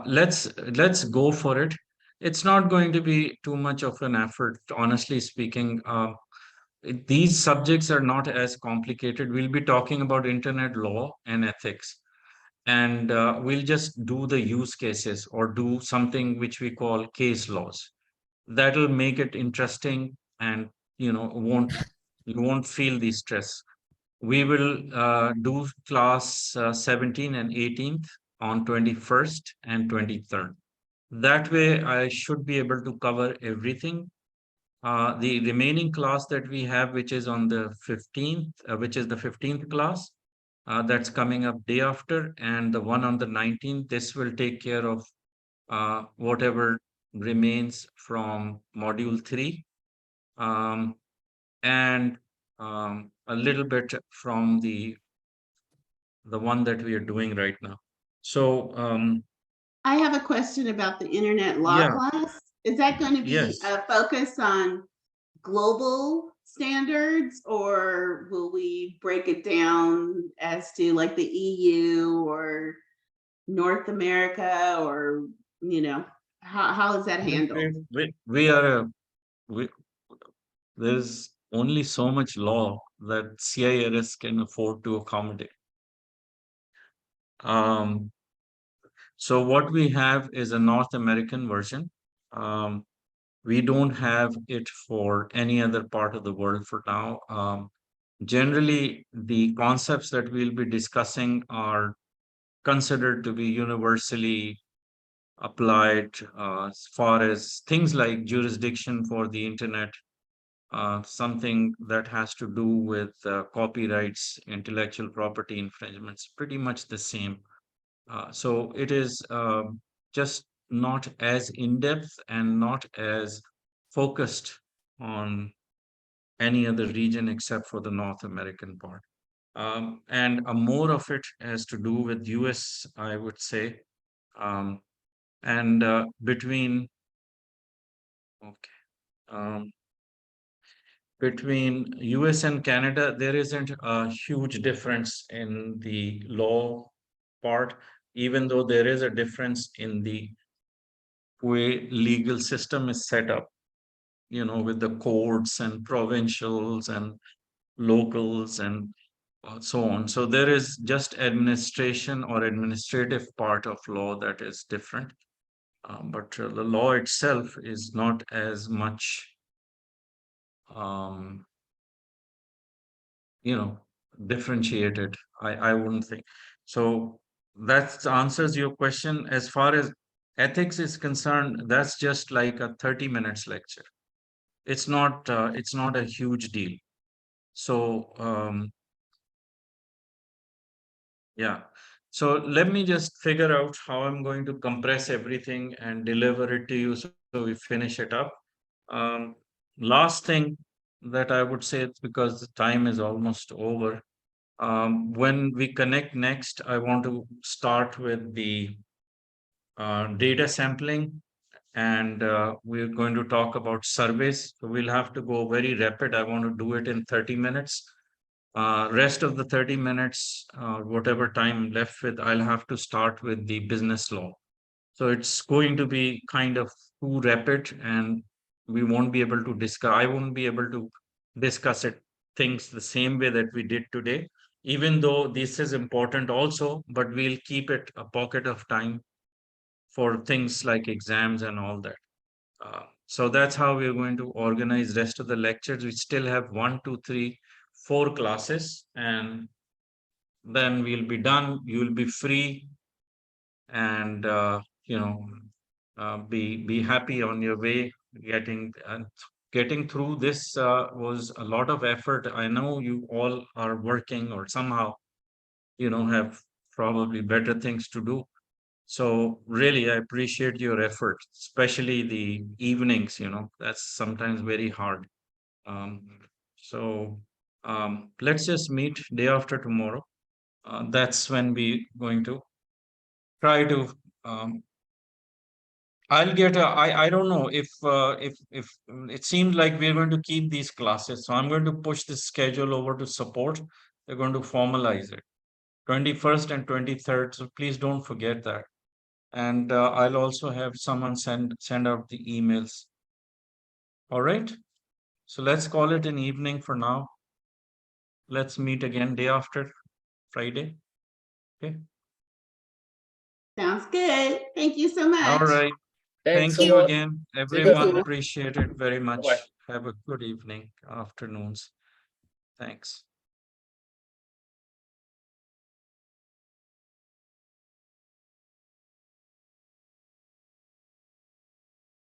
Let's go for it. It's not going to be too much of an effort, honestly speaking. These subjects are not as complicated. We'll be talking about internet law and ethics, and we'll just do the use cases or do something which we call case laws. That'll make it interesting, and won't you won't feel the stress. We will do class 17 and 18th on 21st and 23rd. That way, I should be able to cover everything. The remaining class that we have, which is on the 15th, which is the 15th class, that's coming up day after, and the one on the 19th, this will take care of whatever remains from module 3. And a little bit from the one that we are doing right now. So I have a question about the internet law yeah, class. Is that going to be yes. a focus on global standards, or will we break it down as to like the EU or North America, or how is that handled? We are we, there's only so much law that CIRS can afford to accommodate. Um, So what we have is a North American version. We don't have it for any other part of the world for now. Generally, the concepts that we'll be discussing are considered to be universally applied as far as things like jurisdiction for the internet, something that has to do with copyrights, intellectual property infringements, pretty much the same. So it is just not as in-depth and not as focused on any other region except for the North American part. And more of it has to do with US, I would say. And between, okay, between US and Canada, there isn't a huge difference in the law part, even though there is a difference in the way legal system is set up, with the courts and provincials and locals and so on. So there is just administration or administrative part of law that is different. But the law itself is not as much, um, differentiated. I wouldn't think. So that answers your question. As far as ethics is concerned, that's just like a 30 minutes lecture. It's not a huge deal. So yeah. So let me just figure out how I'm going to compress everything and deliver it to you so we finish it up. Um, Last thing that I would say, because the time is almost over. When we connect next, I want to start with the data sampling, and we're going to talk about surveys. So we'll have to go very rapid. I want to do it in 30 minutes. Rest of the 30 minutes, whatever time left with, I'll have to start with the business law. So it's going to be kind of too rapid, and we won't be able to discuss, I won't be able to discuss it things the same way that we did today, even though this is important also, but we'll keep it a pocket of time for things like exams and all that. So that's how we're going to organize rest of the lectures. We still have 1, 2, 3, 4 classes, and then we'll be done. You'll be free, and be happy on your way. Getting through this was a lot of effort. I know you all are working or somehow have probably better things to do. So really, I appreciate your effort, especially the evenings. That's sometimes very hard. Um, so let's just meet day after tomorrow. That's when we going to try to. I'll get a. I don't know if it seems like we're going to keep these classes. So I'm going to push this schedule over to support. They're going to formalize it. 21st and 23rd. So please don't forget that. And I'll also have someone send out the emails. All right. So let's call it an evening for now. Let's meet again day after Friday. Okay. Sounds good. Thank you so much. All right. Thanks Thank a you lot. again, you. everyone. Appreciate it very much. Bye-bye. Have a good evening, afternoons. Thanks.